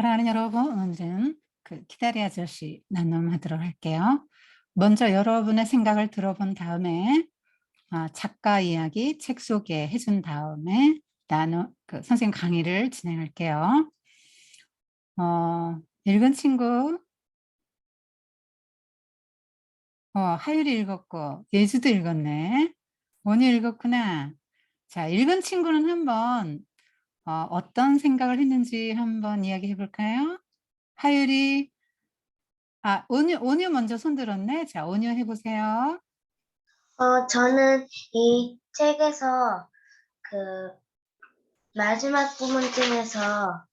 사랑하는 여러분, 오늘은 그 키다리 아저씨 나눔하도록 할게요. 먼저 여러분의 생각을 들어본 다음에 작가 이야기 책 소개해 준 다음에 선생님 강의를 진행할게요. 읽은 친구, 하율이 읽었고 예주도 읽었네. 원유 읽었구나. 자, 읽은 친구는 한번 어떤 생각을 했는지 한번 이야기해 볼까요? 하율이, 온유 먼저 손 들었네. 자, 온유 해보세요. 저는 이 책에서 그 마지막 부분쯤에서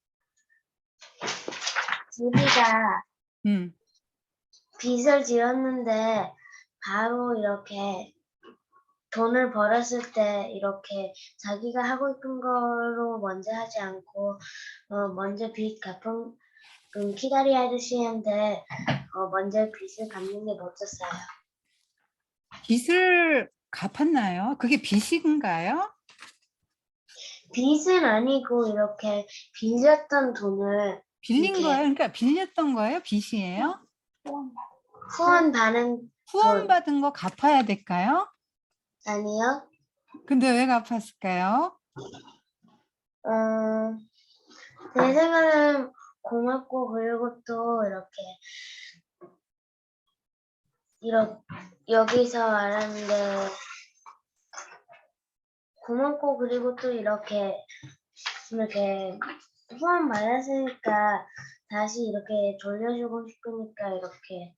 주디가 음, 빚을 지었는데 바로 이렇게 돈을 벌었을 때 이렇게 자기가 하고 싶은 거로 먼저 하지 않고 먼저 빚 갚은 키다리 아저씨한테 먼저 빚을 갚는 게 멋졌어요. 빚을 갚았나요? 그게 빚인가요? 빚은 아니고 이렇게 빌렸던 돈을 빌린 거예요? 이렇게 그러니까 빌렸던 거예요? 빚이에요? 후원 받는 돈 후원받은 거 갚아야 될까요? 아니요? 근데 왜 갚았을까요? 어, 제 생각은 고맙고 그리고 또 이렇게 여기서 말하는데 고맙고 그리고 또 이렇게 후원 받았으니까 다시 이렇게 돌려주고 싶으니까 이렇게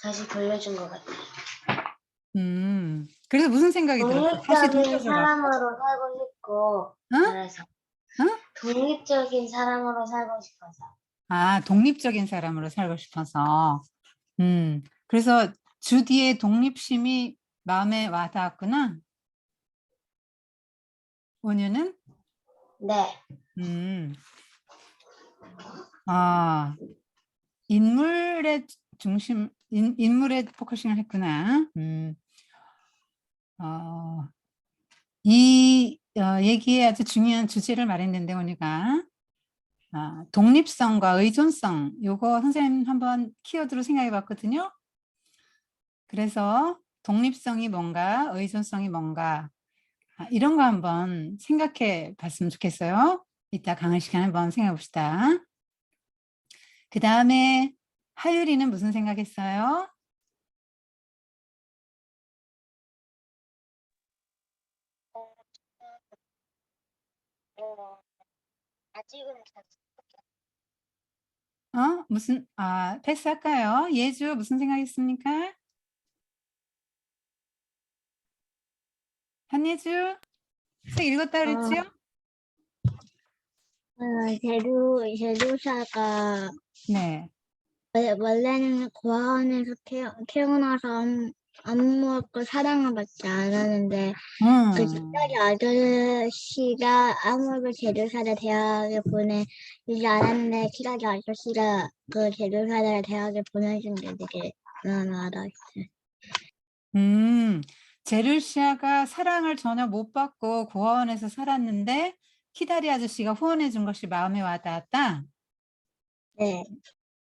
다시 돌려준 것 같아요. 그래서 무슨 생각이 들었어요? 다시 독립적인 돌려줘라고? 사람으로 살고 싶고 응? 그래서 응? 독립적인 사람으로 살고 싶어서. 독립적인 사람으로 살고 싶어서. 그래서 주디의 독립심이 마음에 와닿았구나. 온유는? 네. 음, 아, 인물의 인물에 포커싱을 했구나. 이 얘기에 아주 중요한 주제를 말했는데 우리가 독립성과 의존성, 요거 선생님 한번 키워드로 생각해 봤거든요. 그래서 독립성이 뭔가, 의존성이 뭔가, 이런 거 한번 생각해 봤으면 좋겠어요. 이따 강의 시간에 한번 생각해 봅시다. 그 다음에 하율이는 무슨 생각했어요? 아직은 패스할까요? 예주 무슨 생각했습니까? 한예주? 책 읽었다 그랬지요? 제주사가 네. 원래는 고아원에서 태어나서 아무것도 사랑을 받지 않았는데 그 음, 집사리 아저씨가 아무도 제주사를 대학에 보내주지 않았는데 키라리 아저씨가 그 제주사를 대학에 보내준 게 되게 와닿았어요. 제르시아가 사랑을 전혀 못 받고 고아원에서 살았는데 키다리 아저씨가 후원해 준 것이 마음에 와닿았다. 네.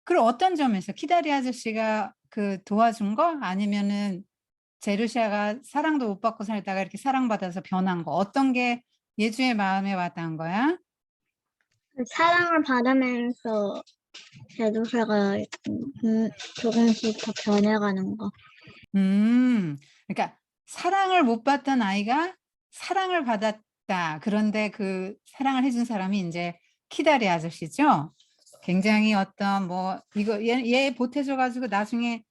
그럼 어떤 점에서 키다리 아저씨가 그 도와준 거 아니면은 제르시아가 사랑도 못 받고 살다가 이렇게 사랑받아서 변한 거 어떤 게 예주의 마음에 와닿은 거야? 사랑을 받으면서 제주사가 조금씩 더 변해가는 거. 그러니까 사랑을 못 받던 아이가 사랑을 받았다. 그런데 그 사랑을 해준 사람이 이제 키다리 아저씨죠. 굉장히 어떤 뭐 이거 얘 보태줘 가지고 나중에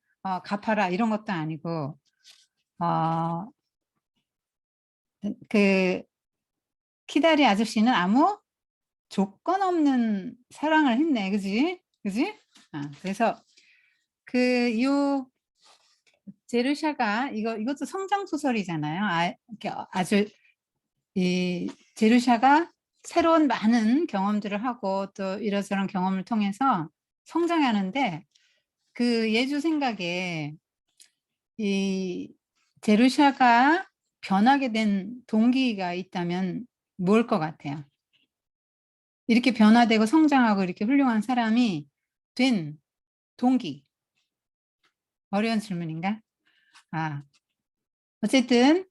갚아라 이런 것도 아니고 어, 그 키다리 아저씨는 아무 조건 없는 사랑을 했네. 그지? 그지? 그래서 요 제르샤가 이것도 성장 소설이잖아요. 아주 이 제르샤가 새로운 많은 경험들을 하고 또 이런저런 경험을 통해서 성장하는데 그 예주 생각에 이 제르샤가 변하게 된 동기가 있다면 뭘 것 같아요? 이렇게 변화되고 성장하고 이렇게 훌륭한 사람이 된 동기. 어려운 질문인가? 어쨌든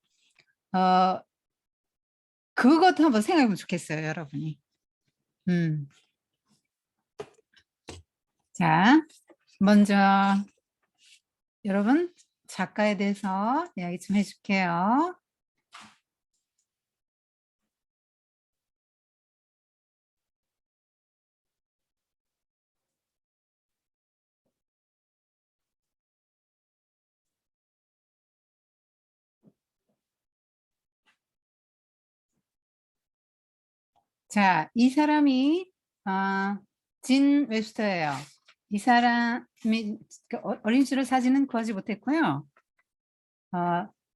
그것도 한번 생각해 보면 좋겠어요, 여러분이. 자, 먼저 여러분 작가에 대해서 이야기 좀 해줄게요. 자, 이 사람이 진 웹스터예요. 이 사람이 어린 시절 사진은 구하지 못했고요.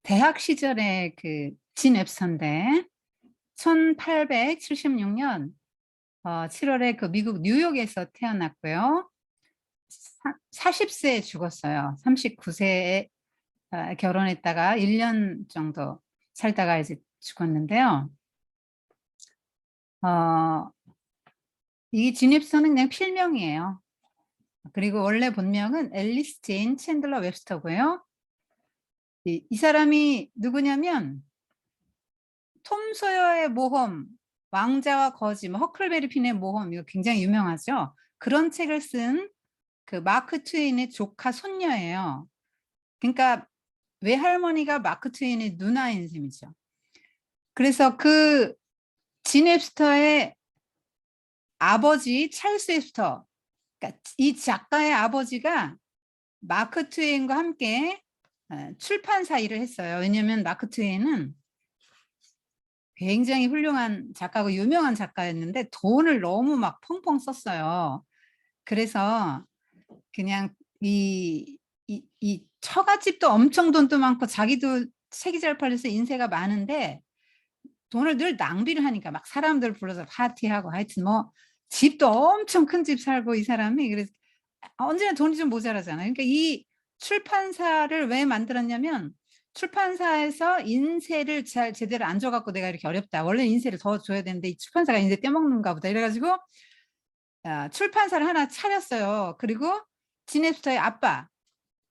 대학 시절에 그 진 웹스터인데 1876년 7월에 그 미국 뉴욕에서 태어났고요. 40세에 죽었어요. 39세에 결혼했다가 1년 정도 살다가 이제 죽었는데요. 이 진 웹스터는 그냥 필명이에요. 그리고 원래 본명은 앨리스 제인 챈들러 웹스터고요. 이 사람이 누구냐면 톰 소여의 모험, 왕자와 거지, 허클베리 핀의 모험, 이거 굉장히 유명하죠. 그런 책을 쓴 그 마크 트웨인의 조카 손녀예요. 그러니까 외할머니가 마크 트웨인의 누나인 셈이죠. 그래서 그 진 웹스터의 아버지 찰스 웹스터, 그러니까 이 작가의 아버지가 마크 트웨인과 함께 출판사 일을 했어요. 왜냐하면 마크 트웨인은 굉장히 훌륭한 작가고 유명한 작가였는데 돈을 너무 막 펑펑 썼어요. 그래서 그냥 이 처갓집도 엄청 돈도 많고 자기도 책이 잘 팔려서 인세가 많은데 돈을 늘 낭비를 하니까 막 사람들 불러서 파티하고 하여튼 뭐 집도 엄청 큰 집 살고 이 사람이 그래서 언제나 돈이 좀 모자라잖아요. 그러니까 이 출판사를 왜 만들었냐면 출판사에서 인세를 잘 제대로 안 줘갖고 내가 이렇게 어렵다. 원래 인세를 더 줘야 되는데 이 출판사가 인세 떼먹는가 보다. 이래가지고 출판사를 하나 차렸어요. 그리고 진 웹스터의 아빠.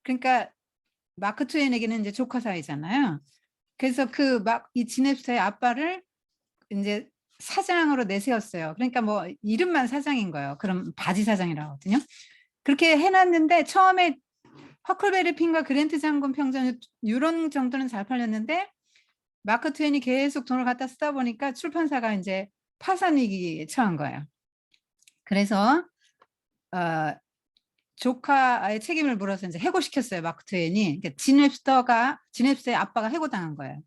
그러니까 마크 트웨인에게는 이제 조카 사이잖아요. 그래서 이 진 웹스터의 아빠를 이제 사장으로 내세웠어요. 그러니까 뭐 이름만 사장인 거예요. 그럼 바지 사장이라고 하거든요. 그렇게 해놨는데 처음에 허클베리 핀과 그랜트 장군 평전 이런 정도는 잘 팔렸는데 마크 트웨인이 계속 돈을 갖다 쓰다 보니까 출판사가 이제 파산 위기에 처한 거예요. 그래서 조카의 책임을 물어서 이제 해고시켰어요. 마크 트웨인이. 그러니까 진 웹스터의 아빠가 해고당한 거예요.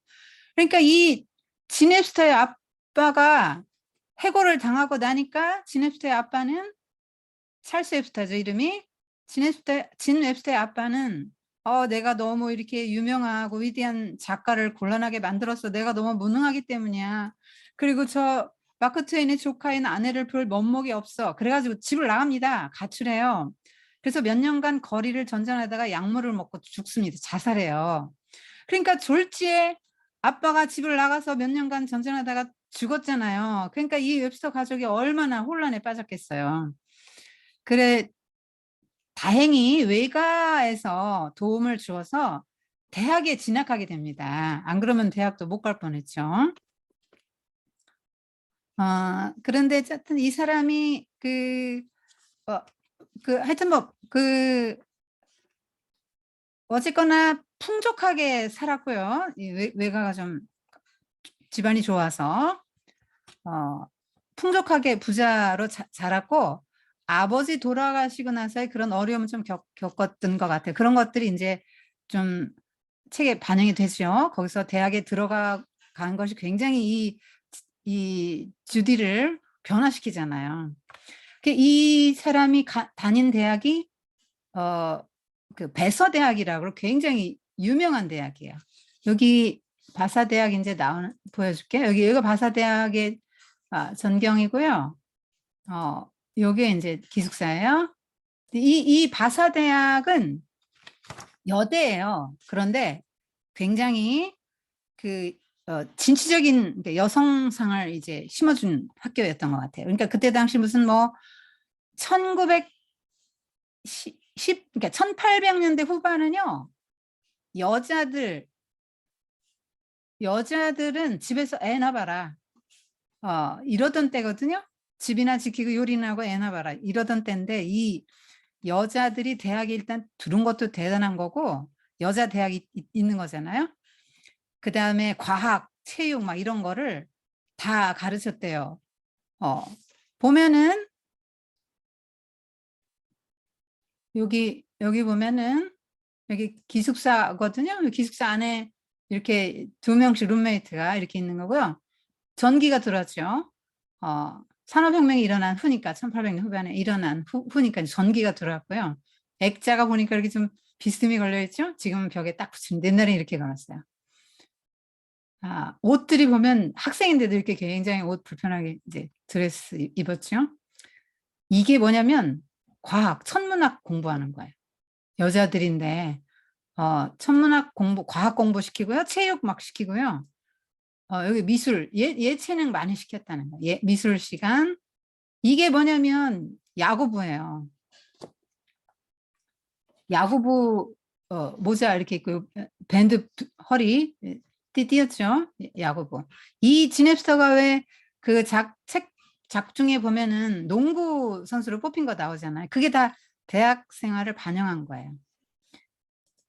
그러니까 이 진 웹스터의 아빠가 해고를 당하고 나니까 진 웹스터의 아빠는 찰스 웹스터죠, 이름이. 진 웹스터의 아빠는 내가 너무 이렇게 유명하고 위대한 작가를 곤란하게 만들었어. 내가 너무 무능하기 때문이야. 그리고 저 마크 트웨인의 조카인 아내를 볼 면목이 없어. 그래가지고 집을 나갑니다. 가출해요. 그래서 몇 년간 거리를 전전하다가 약물을 먹고 죽습니다. 자살해요. 그러니까 졸지에 아빠가 집을 나가서 몇 년간 전전하다가 죽었잖아요. 그러니까 이 웹스터 가족이 얼마나 혼란에 빠졌겠어요. 그래, 다행히 외가에서 도움을 주어서 대학에 진학하게 됩니다. 안 그러면 대학도 못 갈 뻔했죠. 그런데 하여튼 이 사람이 하여튼 어쨌거나 풍족하게 살았고요. 외가가 좀 집안이 좋아서 풍족하게 부자로 자랐고 아버지 돌아가시고 나서의 그런 어려움을 좀 겪었던 것 같아요. 그런 것들이 이제 좀 책에 반영이 되죠. 거기서 대학에 들어간 것이 굉장히 이 주디를 변화시키잖아요. 이 사람이 다닌 대학이 그 베서 대학이라고 굉장히 유명한 대학이에요. 여기 바사 대학 이제 보여줄게요. 여기가 바사 대학의 전경이고요. 요게 이제 기숙사예요. 이 바사 대학은 여대예요. 그런데 굉장히 진취적인 그러니까 여성상을 이제 심어준 학교였던 것 같아요. 그러니까 그때 당시 무슨 뭐 1910, 그러니까 1800년대 후반은요, 여자들은 집에서 애 낳아봐라. 이러던 때거든요. 집이나 지키고 요리나 하고 애 낳아봐라. 이러던 때인데 이 여자들이 대학에 일단 들은 것도 대단한 거고 여자 대학이 있는 거잖아요. 그 다음에 과학, 체육 막 이런 거를 다 가르쳤대요. 보면은 여기 보면은 여기 기숙사거든요. 기숙사 안에 이렇게 2명씩 룸메이트가 이렇게 있는 거고요. 전기가 들어왔죠. 산업혁명이 일어난 후니까 1800년 후반에 일어난 후니까 전기가 들어왔고요. 액자가 보니까 이렇게 좀 비스듬히 걸려있죠. 지금은 벽에 딱 붙이는데 옛날에 이렇게 걸었어요. 옷들이 보면 학생인데도 이렇게 굉장히 옷 불편하게 이제 드레스 입었죠. 이게 뭐냐면 과학, 천문학 공부하는 거예요. 여자들인데 천문학 공부, 과학 공부 시키고요. 체육 막 시키고요. 여기 미술, 예체능 많이 시켰다는 거예요. 미술 시간. 이게 뭐냐면 야구부예요. 야구부 모자 이렇게 입고 밴드 허리 띄었죠. 야구부. 이 지냅스터가 왜 그 작 중에 보면은 농구 선수로 뽑힌 거 나오잖아요. 그게 다 대학 생활을 반영한 거예요.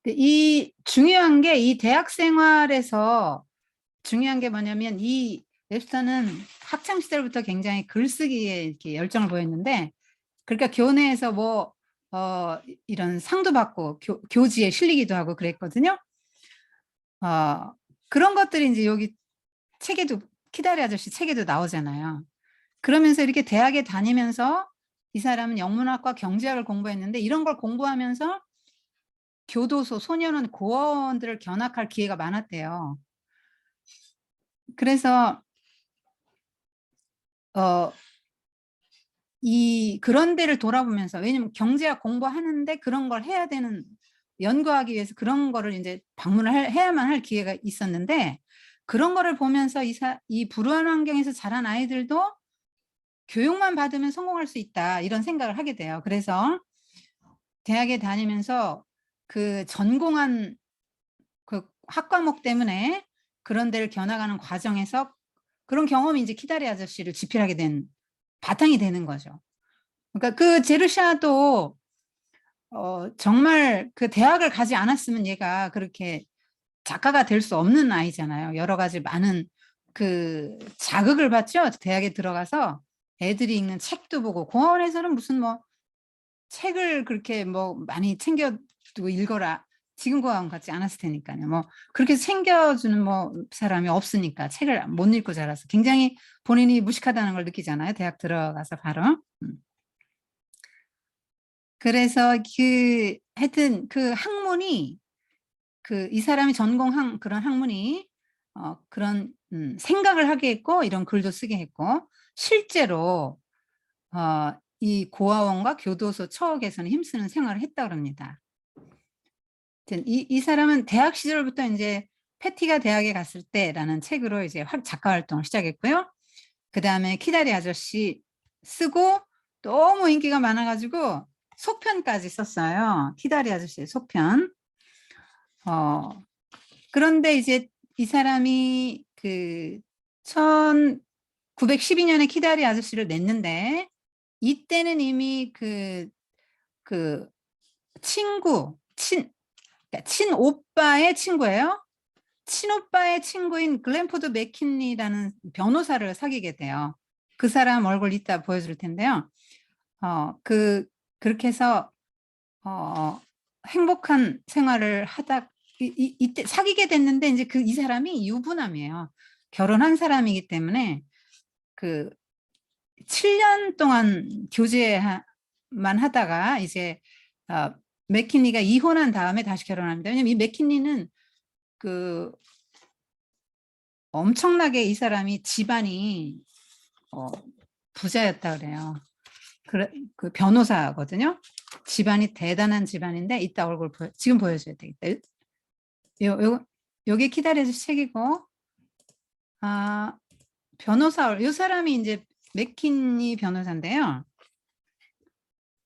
이 중요한 게 이 대학 생활에서 중요한 게 뭐냐면 이 웹스터는 학창 시절부터 굉장히 글쓰기에 이렇게 열정을 보였는데, 그러니까 교내에서 뭐 이런 상도 받고 교지에 실리기도 하고 그랬거든요. 그런 것들이 이제 여기 책에도 키다리 아저씨 책에도 나오잖아요. 그러면서 이렇게 대학에 다니면서 이 사람은 영문학과 경제학을 공부했는데 이런 걸 공부하면서 교도소, 소년원, 고아원들을 견학할 기회가 많았대요. 그래서 그런 데를 돌아보면서, 왜냐면 경제학 공부하는데 그런 걸 해야 되는, 연구하기 위해서 그런 거를 이제 방문을 해야만 할 기회가 있었는데, 그런 거를 보면서 이 불우한 환경에서 자란 아이들도 교육만 받으면 성공할 수 있다, 이런 생각을 하게 돼요. 그래서 대학에 다니면서 그 전공한 그 학과목 때문에 그런 데를 견학하는 과정에서 그런 경험이 이제 키다리 아저씨를 지필하게 된 바탕이 되는 거죠. 그러니까 그 제르샤도 정말 그 대학을 가지 않았으면 얘가 그렇게 작가가 될 수 없는 아이잖아요. 여러 가지 많은 그 자극을 받죠. 대학에 들어가서 애들이 읽는 책도 보고, 공원에서는 무슨 뭐 책을 그렇게 뭐 많이 챙겨두고 읽어라, 지금 거랑 같지 않았을 테니까요. 뭐 그렇게 챙겨주는 뭐 사람이 없으니까 책을 못 읽고 자라서 굉장히 본인이 무식하다는 걸 느끼잖아요. 대학 들어가서 바로. 그래서 하여튼 그 학문이, 이 사람이 전공한 그런 학문이 그런 생각을 하게 했고, 이런 글도 쓰게 했고, 실제로 이 고아원과 교도소 처옥에서는 힘쓰는 생활을 했다고 합니다. 이 사람은 대학 시절부터 이제 패티가 대학에 갔을 때라는 책으로 이제 작가 활동을 시작했고요. 그 다음에 키다리 아저씨 쓰고 너무 인기가 많아가지고 속편까지 썼어요. 키다리 아저씨의 속편. 그런데 이제 이 사람이 그 1912년에 키다리 아저씨를 냈는데, 이때는 이미 그러니까 친오빠의 친구예요. 친오빠의 친구인 글렌포드 맥킨리라는 변호사를 사귀게 돼요. 그 사람 얼굴 이따 보여줄 텐데요. 그렇게 해서 행복한 생활을 하다 이때 사귀게 됐는데, 이제 이 사람이 유부남이에요. 결혼한 사람이기 때문에 그 7년 동안 교제만 하다가 이제 맥킨리가 이혼한 다음에 다시 결혼합니다. 왜냐면 이 맥킨리는 엄청나게 이 사람이 집안이 부자였다 그래요. 그 변호사거든요. 집안이 대단한 집안인데, 이따 얼굴 지금 보여줘야 되겠다. 요게 키다리 아저씨 책이고, 변호사, 이 사람이 이제 맥키니 변호사인데요.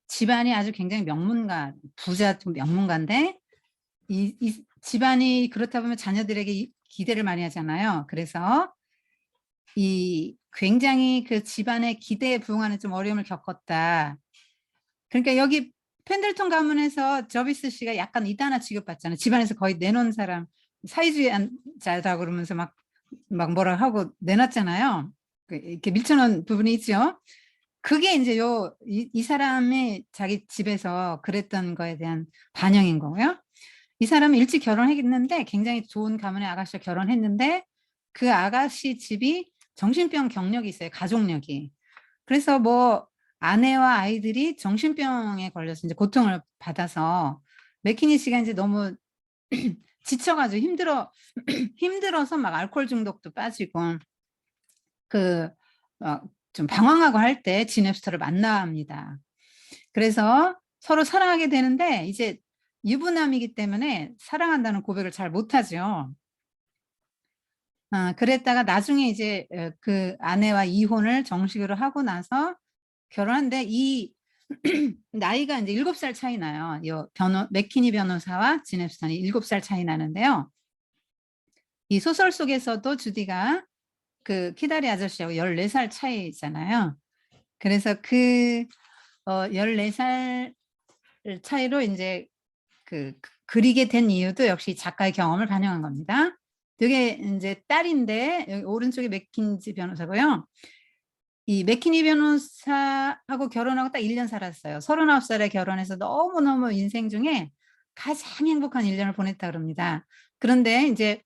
집안이 아주 굉장히 명문가, 부자 명문가인데 이 집안이 그렇다 보면 자녀들에게 기대를 많이 하잖아요. 그래서 이 굉장히 그 집안의 기대에 부응하는 좀 어려움을 겪었다. 그러니까 여기 펜들턴 가문에서 저비스 씨가 약간 이단아 취급받잖아요. 집안에서 거의 내놓은 사람, 사회주의자다 그러면서 막 뭐라 하고 내놨잖아요. 이렇게 밀쳐놓은 부분이 있죠. 그게 이제 이 사람이 자기 집에서 그랬던 거에 대한 반영인 거고요. 이 사람은 일찍 결혼했는데 굉장히 좋은 가문의 아가씨와 결혼했는데 그 아가씨 집이 정신병 경력이 있어요. 가족력이. 그래서 뭐 아내와 아이들이 정신병에 걸려서 이제 고통을 받아서 맥키니 씨가 이제 너무 지쳐가지고 힘들어서 막 알코올 중독도 빠지고 좀 방황하고 할 때 지넵스터를 만납니다. 그래서 서로 사랑하게 되는데 이제 유부남이기 때문에 사랑한다는 고백을 잘 못하죠. 그랬다가 나중에 이제 그 아내와 이혼을 정식으로 하고 나서 결혼한데 이 나이가 이제 7살 차이 나요. 맥키니 변호사와 지넵스턴이 7살 차이 나는데요. 이 소설 속에서도 주디가 그 키다리 아저씨하고 14살 차이잖아요. 그래서 그 14살 차이로 이제 그리게 된 이유도 역시 작가의 경험을 반영한 겁니다. 이게 이제 딸인데 여기 오른쪽에 맥킨지 변호사고요. 이 맥키니 변호사하고 결혼하고 딱 1년 살았어요. 39살에 결혼해서 너무너무 인생 중에 가장 행복한 1년을 보냈다 그럽니다. 그런데 이제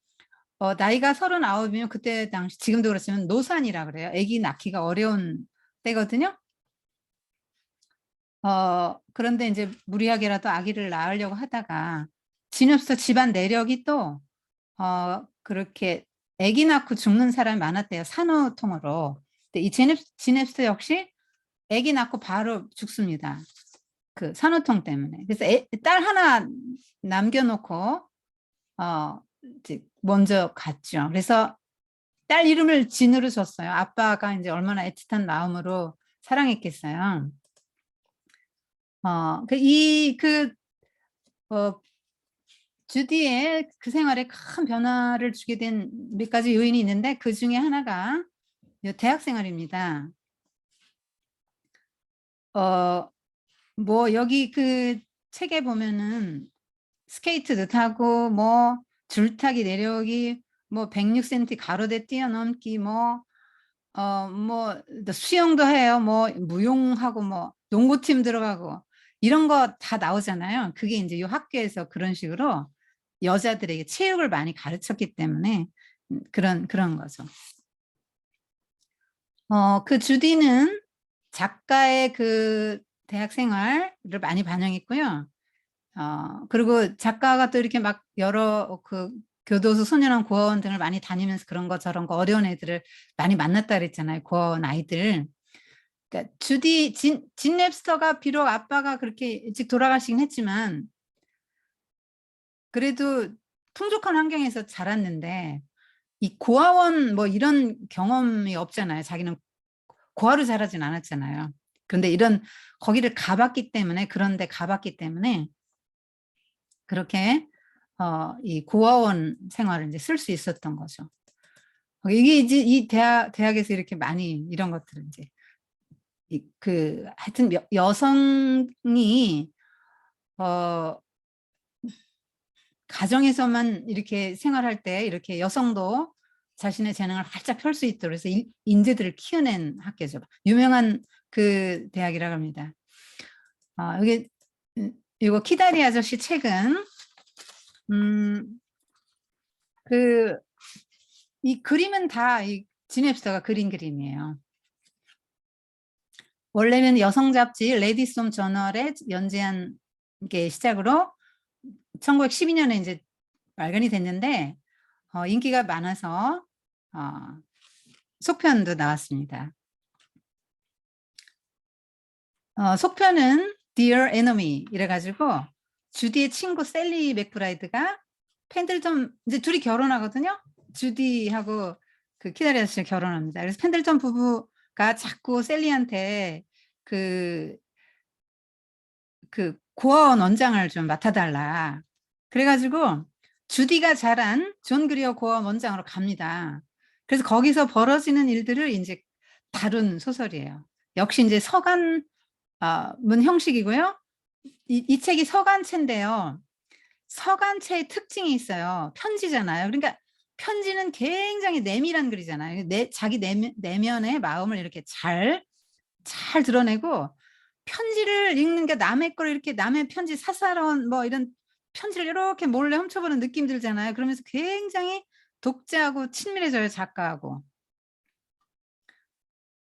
나이가 39이면 그때 당시 지금도 그렇지만 노산이라 그래요. 아기 낳기가 어려운 때거든요. 그런데 이제 무리하게라도 아기를 낳으려고 하다가 지넵스터 집안 내력이 또 그렇게 아기 낳고 죽는 사람이 많았대요. 산후통으로. 근데 이 지넵스터 역시 아기 낳고 바로 죽습니다. 그 산후통 때문에. 그래서 딸 하나 남겨놓고 이제 먼저 갔죠. 그래서 딸 이름을 진으로 줬어요. 아빠가 이제 얼마나 애틋한 마음으로 사랑했겠어요. 주디의 그 생활에 큰 변화를 주게 된 몇 가지 요인이 있는데 그 중에 하나가 대학 생활입니다. 뭐 여기 그 책에 보면은 스케이트도 타고 뭐 줄타기 내려오기 뭐 106cm 가로대 뛰어넘기 뭐 수영도 해요. 뭐 무용하고 뭐 농구팀 들어가고 이런 거 다 나오잖아요. 그게 이제 이 학교에서 그런 식으로 여자들에게 체육을 많이 가르쳤기 때문에 그런 거죠. 그 주디는 작가의 그 대학 생활을 많이 반영했고요. 그리고 작가가 또 이렇게 막 여러 그 교도소 소년원 고아원 등을 많이 다니면서 그런 거 저런 거 어려운 애들을 많이 만났다 그랬잖아요. 고아원 아이들. 그러니까 진 랩스터가 비록 아빠가 그렇게 일찍 돌아가시긴 했지만 그래도 풍족한 환경에서 자랐는데 이 고아원 뭐 이런 경험이 없잖아요. 자기는 고아로 자라진 않았잖아요. 그런데 거기를 가봤기 때문에 그런데 가봤기 때문에 그렇게 이 고아원 생활을 이제 쓸 수 있었던 거죠. 이게 이제 이 대학에서 이렇게 많이 이런 것들을 이제 하여튼 여성이 가정에서만 이렇게 생활할 때 이렇게 여성도 자신의 재능을 활짝 펼 수 있도록 해서 인재들을 키워낸 학교죠. 유명한 그 대학이라고 합니다. 여기 이거 키다리 아저씨 책은 이 그림은 다 지넵스터가 그린 그림이에요. 원래는 여성 잡지 레디스 홈 저널에 연재한 게 시작으로 1912년에 이제 발간이 됐는데 인기가 많아서 속편도 나왔습니다. 속편은 Dear Enemy 이래가지고 주디의 친구 셀리 맥브라이드가 펜들턴 이제 둘이 결혼하거든요. 주디하고 그 키다리 아저씨를 결혼합니다. 그래서 펜들턴 부부가 자꾸 셀리한테 그 고아원 원장을 좀 맡아달라. 그래가지고 주디가 잘한 존 그리어 고아원 원장으로 갑니다. 그래서 거기서 벌어지는 일들을 이제 다룬 소설이에요. 역시 이제 서간 문 형식이고요. 이 책이 서간체인데요. 서간체의 특징이 있어요. 편지잖아요. 그러니까 편지는 굉장히 내밀한 글이잖아요. 자기 내면의 마음을 이렇게 잘 드러내고, 편지를 읽는 게 남의 걸 이렇게 남의 편지 사사로운 뭐 이런 편지를 이렇게 몰래 훔쳐보는 느낌 들잖아요. 그러면서 굉장히 독자하고 친밀해져요, 작가하고.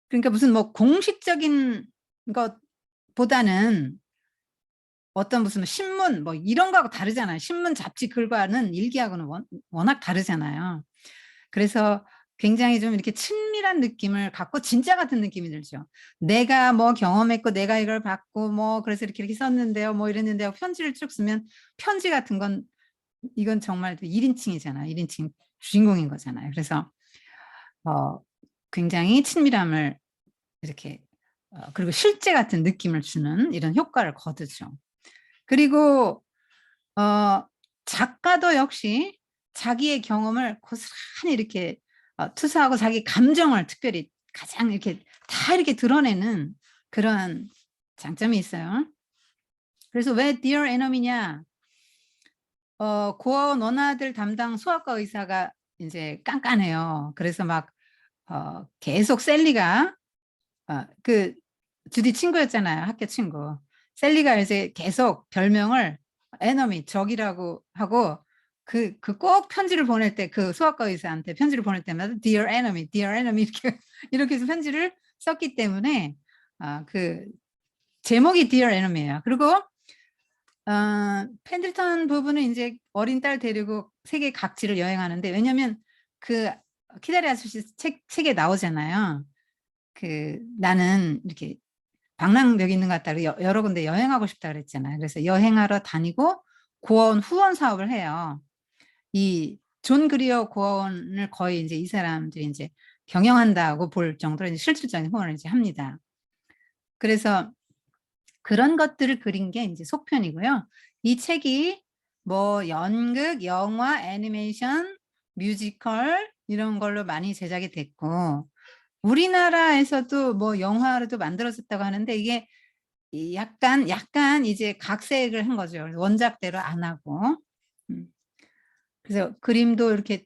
그러니까 무슨 뭐 공식적인 것보다는 어떤 무슨 신문 뭐 이런 거하고 다르잖아요. 신문 잡지 글과는 일기하고는 워낙 다르잖아요. 그래서 굉장히 좀 이렇게 친밀한 느낌을 갖고 진짜 같은 느낌이 들죠. 내가 뭐 경험했고 내가 이걸 받고 뭐 그래서 이렇게 썼는데요. 뭐 이랬는데요. 편지를 쭉 쓰면 편지 같은 건 이건 정말 1인칭이잖아요. 1인칭 주인공인 거잖아요. 그래서 굉장히 친밀함을 이렇게 그리고 실제 같은 느낌을 주는 이런 효과를 거두죠. 그리고 작가도 역시 자기의 경험을 고스란히 이렇게 투사하고 자기 감정을 특별히 가장 이렇게 다 이렇게 드러내는 그런 장점이 있어요. 그래서 왜 Dear Enemy냐? 고아원 원아들 담당 소아과 의사가 이제 깐깐해요. 그래서 막 계속 셀리가 그 주디 친구였잖아요. 학교 친구. 셀리가 이제 계속 별명을 에너미, 적이라고 하고 꼭 편지를 보낼 때 그 소아과 의사한테 편지를 보낼 때마다 Dear Enemy, Dear Enemy 이렇게 해서 편지를 썼기 때문에 그 제목이 Dear Enemy예요. 그리고 펜들턴 부부는 이제 어린 딸 데리고 세계 각지를 여행하는데, 왜냐면 그 키다리 아저씨 책에 나오잖아요. 나는 이렇게 방랑력 있는 것 같다. 여러 군데 여행하고 싶다 그랬잖아요. 그래서 여행하러 다니고 고아원 후원 사업을 해요. 이 존 그리어 고아원을 거의 이제 이 사람들이 이제 경영한다고 볼 정도로 이제 실질적인 후원을 이제 합니다. 그래서 그런 것들을 그린 게 이제 속편이고요. 이 책이 뭐 연극, 영화, 애니메이션, 뮤지컬 이런 걸로 많이 제작이 됐고, 우리나라에서도 뭐 영화로도 만들어졌다고 하는데, 이게 약간 이제 각색을 한 거죠. 원작대로 안 하고. 그래서 그림도 이렇게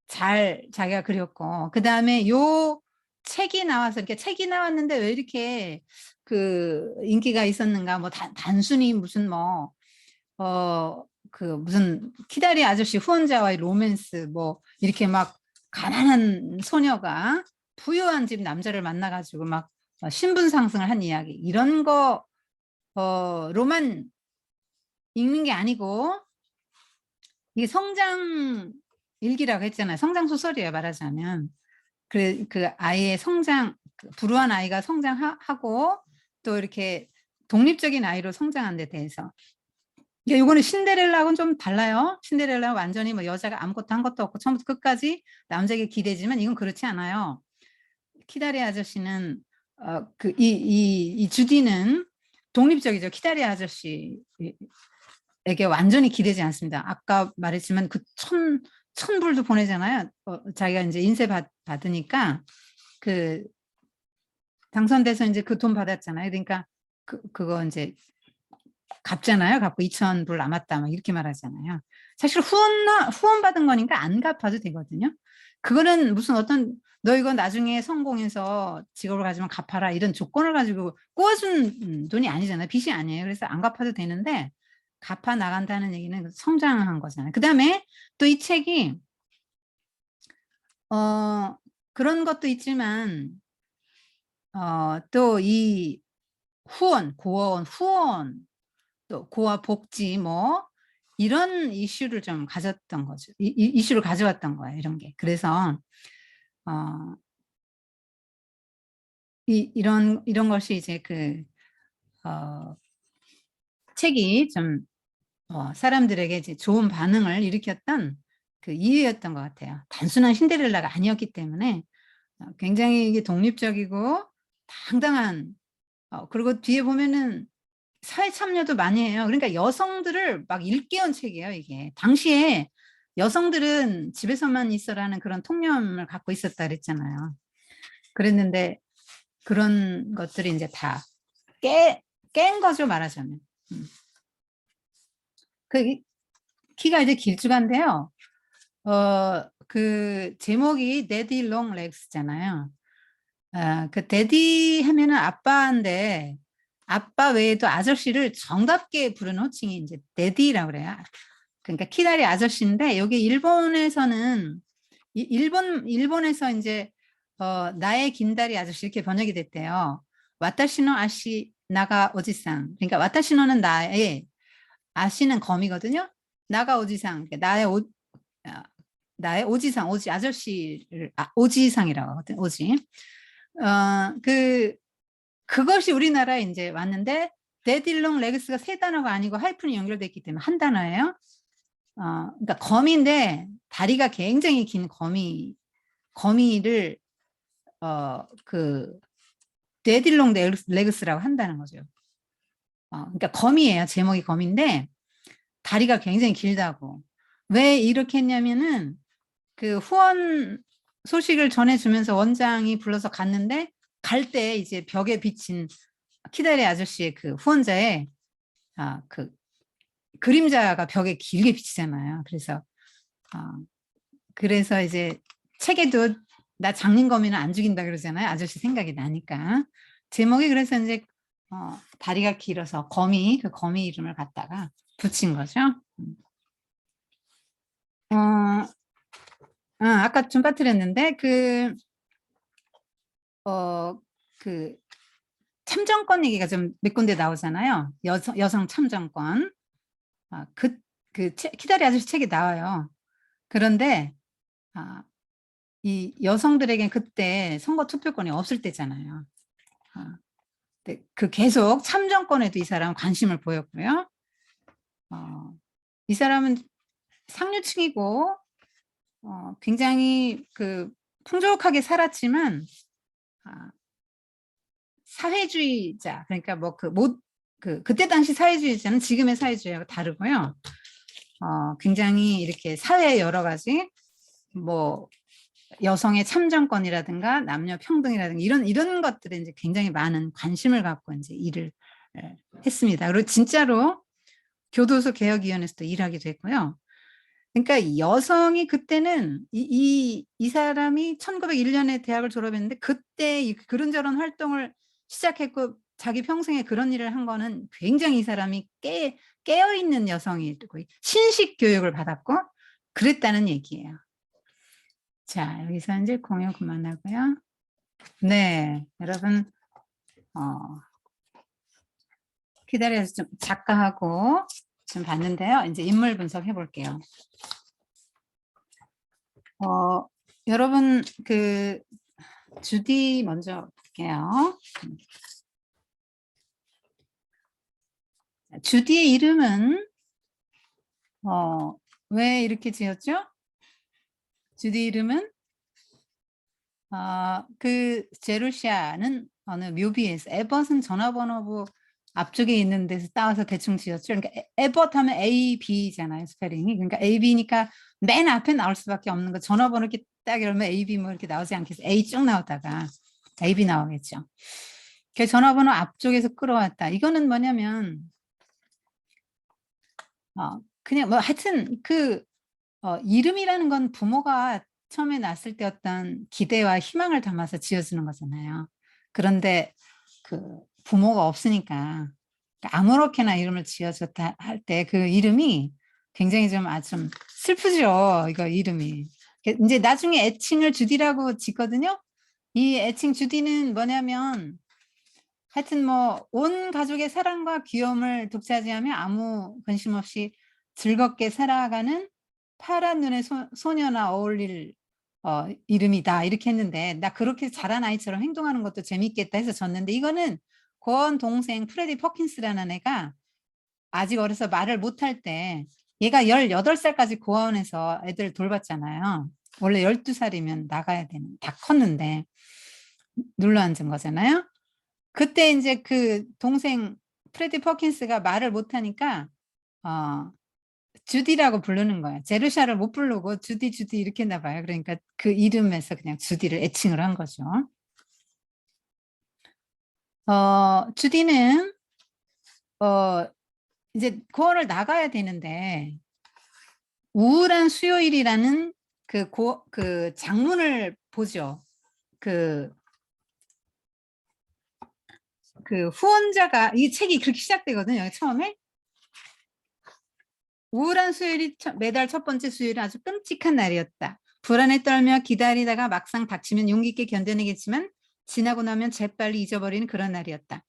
잘 자기가 그렸고, 그 다음에 요 책이 나와서 이렇게 책이 나왔는데 왜 이렇게 그 인기가 있었는가? 뭐 단순히 무슨 뭐 무슨 키다리 아저씨 후원자와의 로맨스 뭐 이렇게 막 가난한 소녀가 부유한 집 남자를 만나가지고 막 신분 상승을 한 이야기, 이런 거로만 읽는 게 아니고, 이게 성장 일기라고 했잖아요. 성장 소설이에요, 말하자면. 그 아이의 성장, 불우한 아이가 성장하고 또 이렇게 독립적인 아이로 성장한 데 대해서. 이거는 신데렐라하고는 좀 달라요. 신데렐라는 완전히 뭐 여자가 아무것도 한 것도 없고 처음부터 끝까지 남자에게 기대지만, 이건 그렇지 않아요. 키다리 아저씨는 이 주디는 독립적이죠. 키다리 아저씨에게 완전히 기대지 않습니다. 아까 말했지만 그 천불도 보내잖아요. 자기가 이제 인쇄 받으니까 당선돼서 이제 그 돈 받았잖아요. 그러니까 그거 이제 갚잖아요. 갚고 2,000불 남았다 막 이렇게 말하잖아요. 사실 후원 받은 거니까 안 갚아도 되거든요. 그거는 무슨 너 이거 나중에 성공해서 직업을 가지면 갚아라 이런 조건을 가지고 꼬아준 돈이 아니잖아요. 빚이 아니에요. 그래서 안 갚아도 되는데 갚아 나간다는 얘기는 성장한 거잖아요. 그 다음에 또 이 책이 그런 것도 있지만 또 이 고아원 후원, 또 고아 복지 뭐 이런 이슈를 좀 가졌던 거죠. 이슈를 가져왔던 거예요, 이런 게. 그래서 이런 것이 이제 책이 좀 사람들에게 이제 좋은 반응을 일으켰던 그 이유였던 것 같아요. 단순한 신데렐라가 아니었기 때문에 굉장히 이게 독립적이고 당당한 그리고 뒤에 보면은 사회 참여도 많이 해요. 그러니까 여성들을 막 일깨운 책이에요, 이게. 당시에 여성들은 집에서만 있어라는 그런 통념을 갖고 있었다 그랬잖아요. 그랬는데 그런 것들이 이제 다 깬 거죠, 말하자면. 그 키가 이제 길쭉한데요. 그 제목이 데디 롱 렉스잖아요. 그 데디 하면은 아빠인데 아빠 외에도 아저씨를 정답게 부르는 호칭이 이제 데디라고 그래요. 그러니까 키다리 아저씨인데 여기 일본에서는 일본에서 이제 나의 긴다리 아저씨 이렇게 번역이 됐대요. 와타시노 아시 나가 오지상. 그러니까 와타시노는 나의 아시는 검이거든요. 나가 오지상. 그러니까 나의 오지상, 오지 아저씨를 오지상이라고 하거든. 오지. 그것이 우리나라에 이제 왔는데 데딜롱 레그스가 세 단어가 아니고 하이픈이 연결됐기 때문에 한 단어예요. 그러니까 거미인데 다리가 굉장히 긴 거미를 그 데딜롱 레그스라고 한다는 거죠. 그러니까 거미예요. 제목이 거미인데 다리가 굉장히 길다고. 왜 이렇게 했냐면은 그 후원 소식을 전해주면서 원장이 불러서 갔는데 갈 때 이제 벽에 비친 키다리 아저씨의 그 후원자의 그 그림자가 벽에 길게 비치잖아요. 그래서 이제 책에도 나 장님거미는 안 죽인다 그러잖아요. 아저씨 생각이 나니까. 제목이 그래서 이제 다리가 길어서 그 거미 이름을 갖다가 붙인 거죠. 아까 좀 빠뜨렸는데 그 참정권 얘기가 좀 몇 군데 나오잖아요. 여성 참정권. 키다리 아저씨 책에 나와요. 그런데 이 여성들에겐 그때 선거 투표권이 없을 때잖아요. 계속 참정권에도 이 사람은 관심을 보였고요. 이 사람은 상류층이고 굉장히 풍족하게 살았지만 사회주의자, 그러니까 그때 당시 사회주의자는 지금의 사회주의하고 다르고요. 굉장히 이렇게 사회의 여러 가지 여성의 참정권이라든가 남녀 평등이라든가 이런 것들에 이제 굉장히 많은 관심을 갖고 이제 일을 했습니다. 그리고 진짜로 교도소 개혁위원회에서도 일하기도 했고요. 그러니까 여성이 그때는 이 사람이 1901년에 대학을 졸업했는데 그때 그런저런 활동을 시작했고 자기 평생에 그런 일을 한 거는 굉장히 이 사람이 깨어있는 여성이고 신식 교육을 받았고 그랬다는 얘기예요. 자, 여기서 이제 공유 그만하고요. 네, 여러분 기다려서 좀 작가하고 좀 봤는데요. 이제 인물 분석해 볼게요. 여러분 주디 먼저 볼게요. 주디의 이름은 왜 이렇게 지었죠? 주디 이름은 제루시아는 어느 묘비에서 에벗은 전화번호부 앞쪽에 있는 데서 따와서 대충 지었죠. 그러니까 에벗 하면 AB잖아요. 스페링이. 그러니까 AB니까 맨 앞에 나올 수밖에 없는 거. 전화번호 이렇게 딱 이러면 AB 이렇게 나오지 않겠어. A 쭉 나오다가 AB 나오겠죠. 그 전화번호 앞쪽에서 끌어왔다. 이거는 뭐냐면 그냥 하여튼 이름이라는 건 부모가 처음에 낳았을 때 어떤 기대와 희망을 담아서 지어주는 거잖아요. 그런데 부모가 없으니까 아무렇게나 이름을 지어줬다 할 때 그 이름이 굉장히 좀 슬프죠. 이거 이름이. 이제 나중에 애칭을 주디라고 짓거든요. 이 애칭 주디는 뭐냐면 하여튼 온 가족의 사랑과 귀여움을 독차지하며 아무 관심 없이 즐겁게 살아가는 파란 눈의 소녀나 어울릴 이름이다 이렇게 했는데 나 그렇게 자란 아이처럼 행동하는 것도 재밌겠다 해서 졌는데 이거는 권 동생 프레디 퍼킨스라는 애가 아직 어려서 말을 못할 때 얘가 18살까지 고아원에서 애들 돌봤잖아요. 원래 12살이면 나가야 되는, 다 컸는데 눌러 앉은 거잖아요. 그때 이제 그 동생 프레디 퍼킨스가 말을 못하니까 주디라고 부르는 거예요. 제르샤를 못 부르고 주디 이렇게 했나 봐요. 그러니까 그 이름에서 그냥 주디를 애칭을 한 거죠. 주디는 이제 고아를 나가야 되는데 우울한 수요일이라는 그 장문을 보죠. 그 후원자가 이 책이 그렇게 시작되거든요. 처음에 우울한 수요일이 매달 첫 번째 수요일은 아주 끔찍한 날이었다. 불안에 떨며 기다리다가 막상 닥치면 용기 있게 견뎌내겠지만 지나고 나면 재빨리 잊어버리는 그런 날이었다.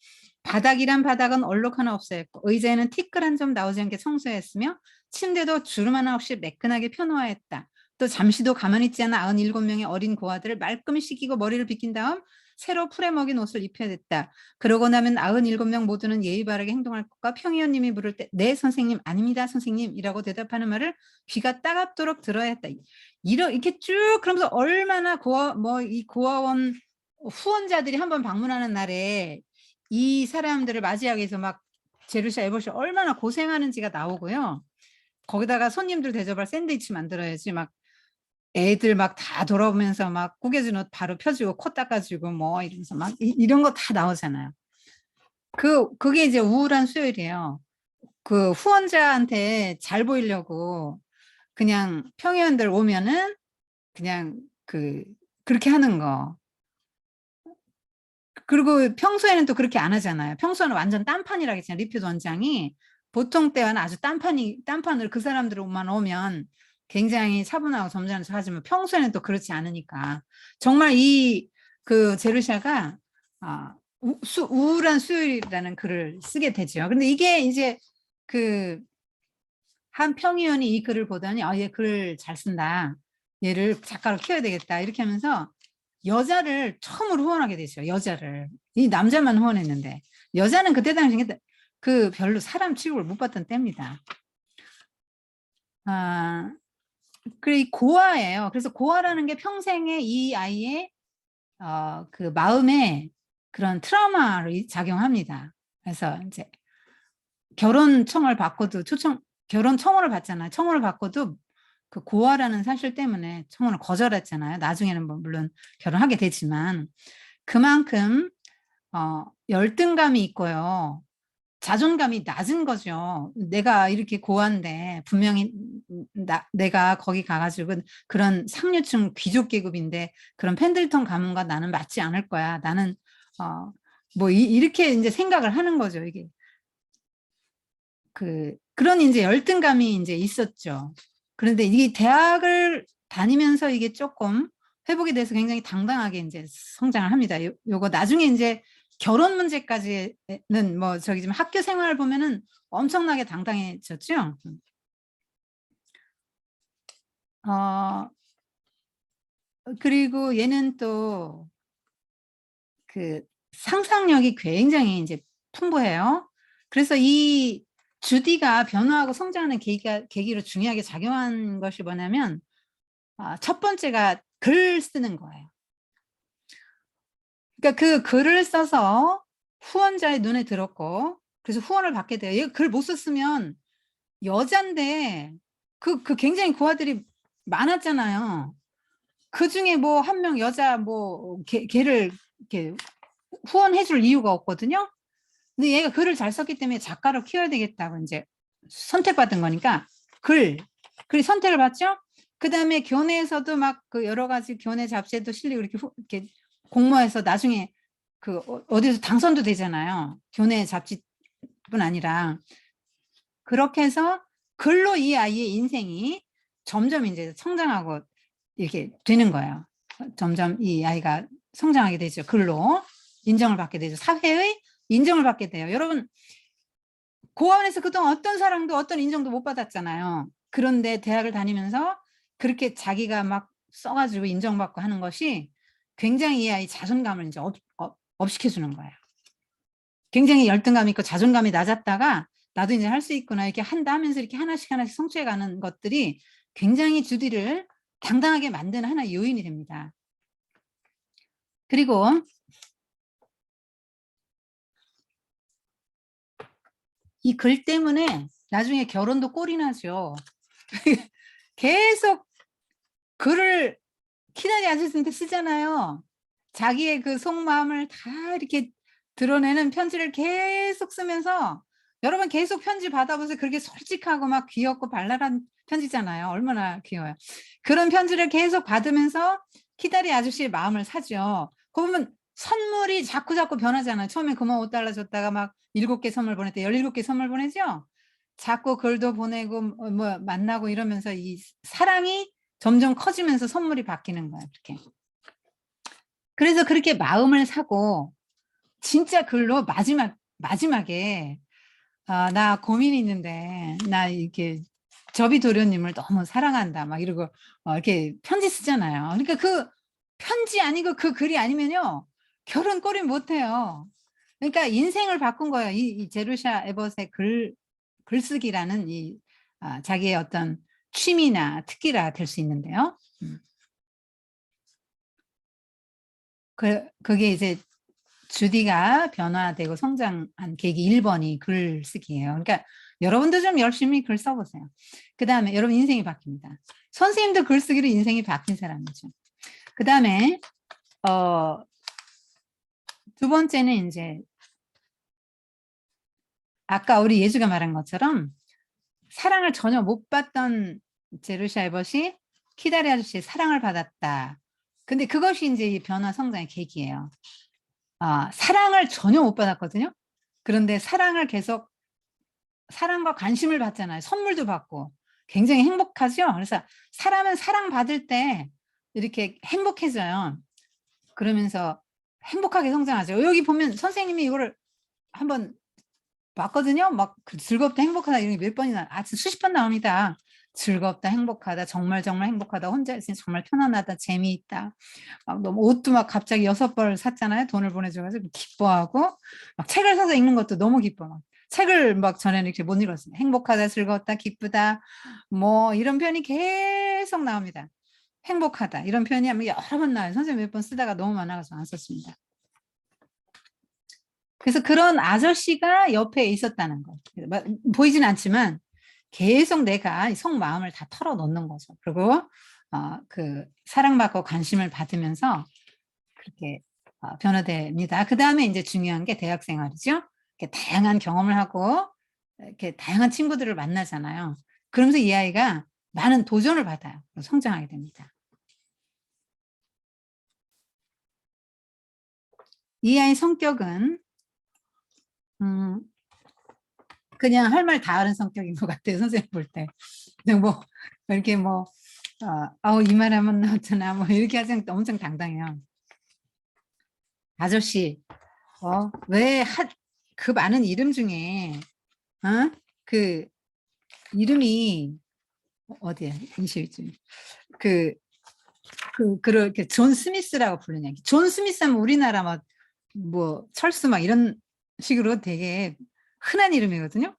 바닥이란 바닥은 얼룩 하나 없어였고 의자에는 티끌 한 점 나오지 않게 청소했으며 침대도 주름 하나 없이 매끈하게 펴놓아했다. 또 잠시도 가만히 있지 않아 97명의 어린 고아들을 말끔히 씻기고 머리를 빗긴 다음 새로 풀에 먹인 옷을 입혀야 됐다. 그러고 나면 97명 모두는 예의 바르게 행동할 것과 평의원님이 물을 때 네 선생님 아닙니다 선생님이라고 대답하는 말을 귀가 따갑도록 들어야 했다. 이렇게 쭉 그러면서 얼마나 이 고아원 후원자들이 한번 방문하는 날에 이 사람들을 맞이하기 위해서 막 제르샤 에버시 얼마나 고생하는지가 나오고요. 거기다가 손님들 대접할 샌드위치 만들어야지 막 애들 막 다 돌아보면서 막 구겨진 옷 바로 펴주고 코 닦아주고 뭐 이러면서 막 이런 거 다 나오잖아요. 그게 이제 우울한 수요일이에요. 그 후원자한테 잘 보이려고 그냥 평의원들 오면은 그냥 그렇게 하는 거. 그리고 평소에는 또 그렇게 안 하잖아요. 평소에는 완전 딴판이라 했잖아요. 리퓨드 원장이 보통 때와는 아주 딴판으로 그 사람들만 오면 굉장히 차분하고 점잖은 척 하지만 평소에는 또 그렇지 않으니까 정말 그 제르샤가 우울한 수요일이라는 글을 쓰게 되죠. 근데 이게 이제 한 평의원이 이 글을 보더니 얘 글 잘 쓴다. 얘를 작가로 키워야 되겠다. 이렇게 하면서 여자를 처음으로 후원하게 되죠. 여자를. 이 남자만 후원했는데 여자는 그때 당시에 별로 사람 취급을 못 받던 때입니다. 그리고 고아예요. 그래서 고아라는 게 평생에 이 아이의 그 마음에 그런 트라우마를 작용합니다. 그래서 이제 결혼 청을 받고도 결혼 청혼을 받잖아요. 청혼을 받고도 그 고아라는 사실 때문에 청혼을 거절했잖아요. 나중에는 뭐 물론 결혼하게 되지만 그만큼 열등감이 있고요. 자존감이 낮은 거죠. 내가 이렇게 고아인데 분명히 내가 거기 가가지고 그런 상류층 귀족 계급인데 그런 펜들턴 가문과 나는 맞지 않을 거야. 나는 뭐 이렇게 이제 생각을 하는 거죠. 이게 그런 이제 열등감이 이제 있었죠. 그런데 이 대학을 다니면서 이게 조금 회복이 돼서 굉장히 당당하게 이제 성장을 합니다. 요거 나중에 이제 결혼 문제까지는 뭐 지금 학교 생활을 보면은 엄청나게 당당해졌죠. 그리고 얘는 또 상상력이 굉장히 이제 풍부해요. 그래서 이 주디가 변화하고 성장하는 계기로 중요하게 작용한 것이 뭐냐면 첫 번째가 글 쓰는 거예요. 그러니까 그 글을 써서 후원자의 눈에 들었고 그래서 후원을 받게 돼요. 얘가 글 못 썼으면 여잔데 굉장히 고아들이 많았잖아요. 그 중에 뭐 한 명 여자 뭐 걔를 이렇게 후원해 줄 이유가 없거든요. 근데 얘가 글을 잘 썼기 때문에 작가로 키워야 되겠다고 이제 선택받은 거니까 글이 선택을 받죠. 그 다음에 교내에서도 막 여러 가지 교내 잡지에도 실리고 이렇게 공모해서 나중에 어디서 당선도 되잖아요. 교내 잡지뿐 아니라 그렇게 해서 글로 이 아이의 인생이 점점 이제 성장하고 이렇게 되는 거예요. 점점 이 아이가 성장하게 되죠. 글로 인정을 받게 되죠. 사회의 인정을 받게 돼요. 여러분 고아원에서 그동안 어떤 사랑도 어떤 인정도 못 받았잖아요. 그런데 대학을 다니면서 그렇게 자기가 막 써가지고 인정받고 하는 것이 굉장히 이 아이 자존감을 이제 업시켜주는 거예요. 굉장히 열등감 있고 자존감이 낮았다가 나도 이제 할 수 있구나 이렇게 한다 하면서 이렇게 하나씩 하나씩 성취해가는 것들이 굉장히 주디를 당당하게 만드는 하나의 요인이 됩니다. 그리고 이 글 때문에 나중에 결혼도 꼴이 나죠. 계속 글을 키다리 아저씨한테 쓰잖아요. 자기의 그 속마음을 다 이렇게 드러내는 편지를 계속 쓰면서 여러분 계속 편지 받아보세요. 그렇게 솔직하고 막 귀엽고 발랄한 편지잖아요. 얼마나 귀여워요. 그런 편지를 계속 받으면서 키다리 아저씨의 마음을 사죠. 그 보면 선물이 자꾸 변하잖아요. 처음에 그만 5달러 줬다가 막 7개 선물 보냈대. 17개 선물 보내죠. 자꾸 글도 보내고 뭐 만나고 이러면서 이 사랑이 점점 커지면서 선물이 바뀌는 거야. 그렇게. 그래서 그렇게 마음을 사고 진짜 글로 마지막에 나 고민이 있는데 나 이렇게 접이 도련님을 너무 사랑한다 막 이러고 이렇게 편지 쓰잖아요. 그러니까 그 편지 아니고 그 글이 아니면요 결혼 꼴이 못해요. 그러니까 인생을 바꾼 거예요. 이 제루샤 에벗의 글쓰기라는 이 자기의 어떤 취미나 특기라 될 수 있는데요. 그게 이제 주디가 변화되고 성장한 계기 1번이 글쓰기예요. 그러니까 여러분도 좀 열심히 글 써보세요. 그 다음에 여러분 인생이 바뀝니다. 선생님도 글쓰기로 인생이 바뀐 사람이죠. 그 다음에 두 번째는 이제 아까 우리 예주가 말한 것처럼 사랑을 전혀 못 받던 제루샤 에벗이 키다리 아저씨의 사랑을 받았다. 근데 그것이 이제 이 변화 성장의 계기예요. 사랑을 전혀 못 받았거든요. 그런데 사랑을 계속 사랑과 관심을 받잖아요. 선물도 받고 굉장히 행복하죠. 그래서 사람은 사랑받을 때 이렇게 행복해져요. 그러면서 행복하게 성장하죠. 여기 보면 선생님이 이거를 한번 봤거든요. 막 즐겁다 행복하다 이런 게 몇 번이나 수십 번 나옵니다. 즐겁다 행복하다 정말 행복하다 혼자 있으니 정말 편안하다 재미있다 막 너무 옷도 막 갑자기 6벌 샀잖아요. 돈을 보내줘가지고 기뻐하고 막 책을 사서 읽는 것도 너무 기뻐. 막 책을 막 전에는 이렇게 못 읽었어요. 행복하다 즐거웠다 기쁘다 뭐 이런 표현이 계속 나옵니다. 행복하다 이런 표현이 하면 여러 번 나와요. 선생님 몇 번 쓰다가 너무 많아서 안 썼습니다. 그래서 그런 아저씨가 옆에 있었다는 거. 보이진 않지만 계속 내가 속마음을 다 털어놓는 거죠. 그리고 그 사랑받고 관심을 받으면서 그렇게 변화됩니다. 그 다음에 이제 중요한 게 대학 생활이죠. 이렇게 다양한 경험을 하고 이렇게 다양한 친구들을 만나잖아요. 그러면서 이 아이가 많은 도전을 받아요. 성장하게 됩니다. 이 아이 성격은 그냥 할 말 다 하는 성격인 것 같아요. 선생님 볼 때. 뭐 이렇게 뭐 이 말 하면 나왔잖아. 뭐 이렇게 하면 엄청 당당해요. 아저씨, 왜 그 많은 이름 중에 그 이름이 어디야? 21쯤. 그렇게 존 스미스라고 부르냐. 존 스미스 하면 우리나라 뭐 철수 막 이런 식으로 되게 흔한 이름이거든요.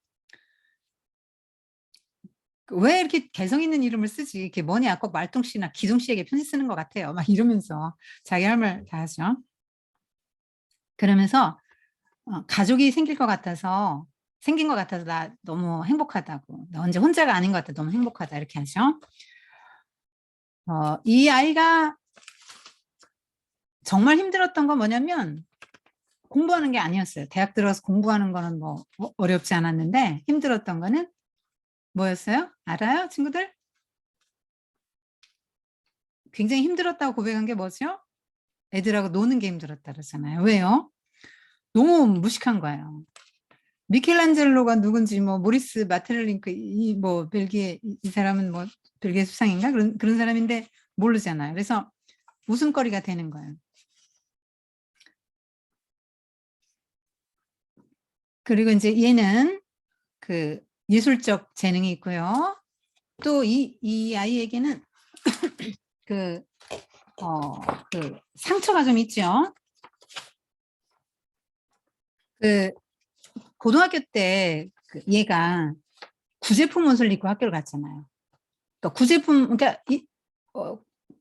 왜 이렇게 개성 있는 이름을 쓰지? 이게 뭐냐? 꼭 말똥 씨나 기동 씨에게 편지 쓰는 것 같아요. 막 이러면서 자기 할 말 다 하죠. 그러면서 가족이 생긴 것 같아서 나 너무 행복하다고. 나 언제 혼자가 아닌 것 같아. 너무 행복하다. 이렇게 하죠. 이 아이가 정말 힘들었던 건 뭐냐면 공부하는 게 아니었어요. 대학 들어서 공부하는 거는 뭐 어렵지 않았는데 힘들었던 거는 뭐였어요? 알아요, 친구들? 굉장히 힘들었다고 고백한 게 뭐죠? 애들하고 노는 게 힘들었다 그러잖아요. 왜요? 너무 무식한 거예요. 미켈란젤로가 누군지 뭐 모리스 마텔링크 뭐 벨기에 이 사람은 뭐 벨기에 수상인가 그런 사람인데 모르잖아요. 그래서 웃음거리가 되는 거예요. 그리고 이제 얘는 그 예술적 재능이 있고요. 또 이 아이에게는 그 상처가 좀 있죠. 그 고등학교 때 얘가 구제품 옷을 입고 학교를 갔잖아요. 그러니까 구제품, 그러니까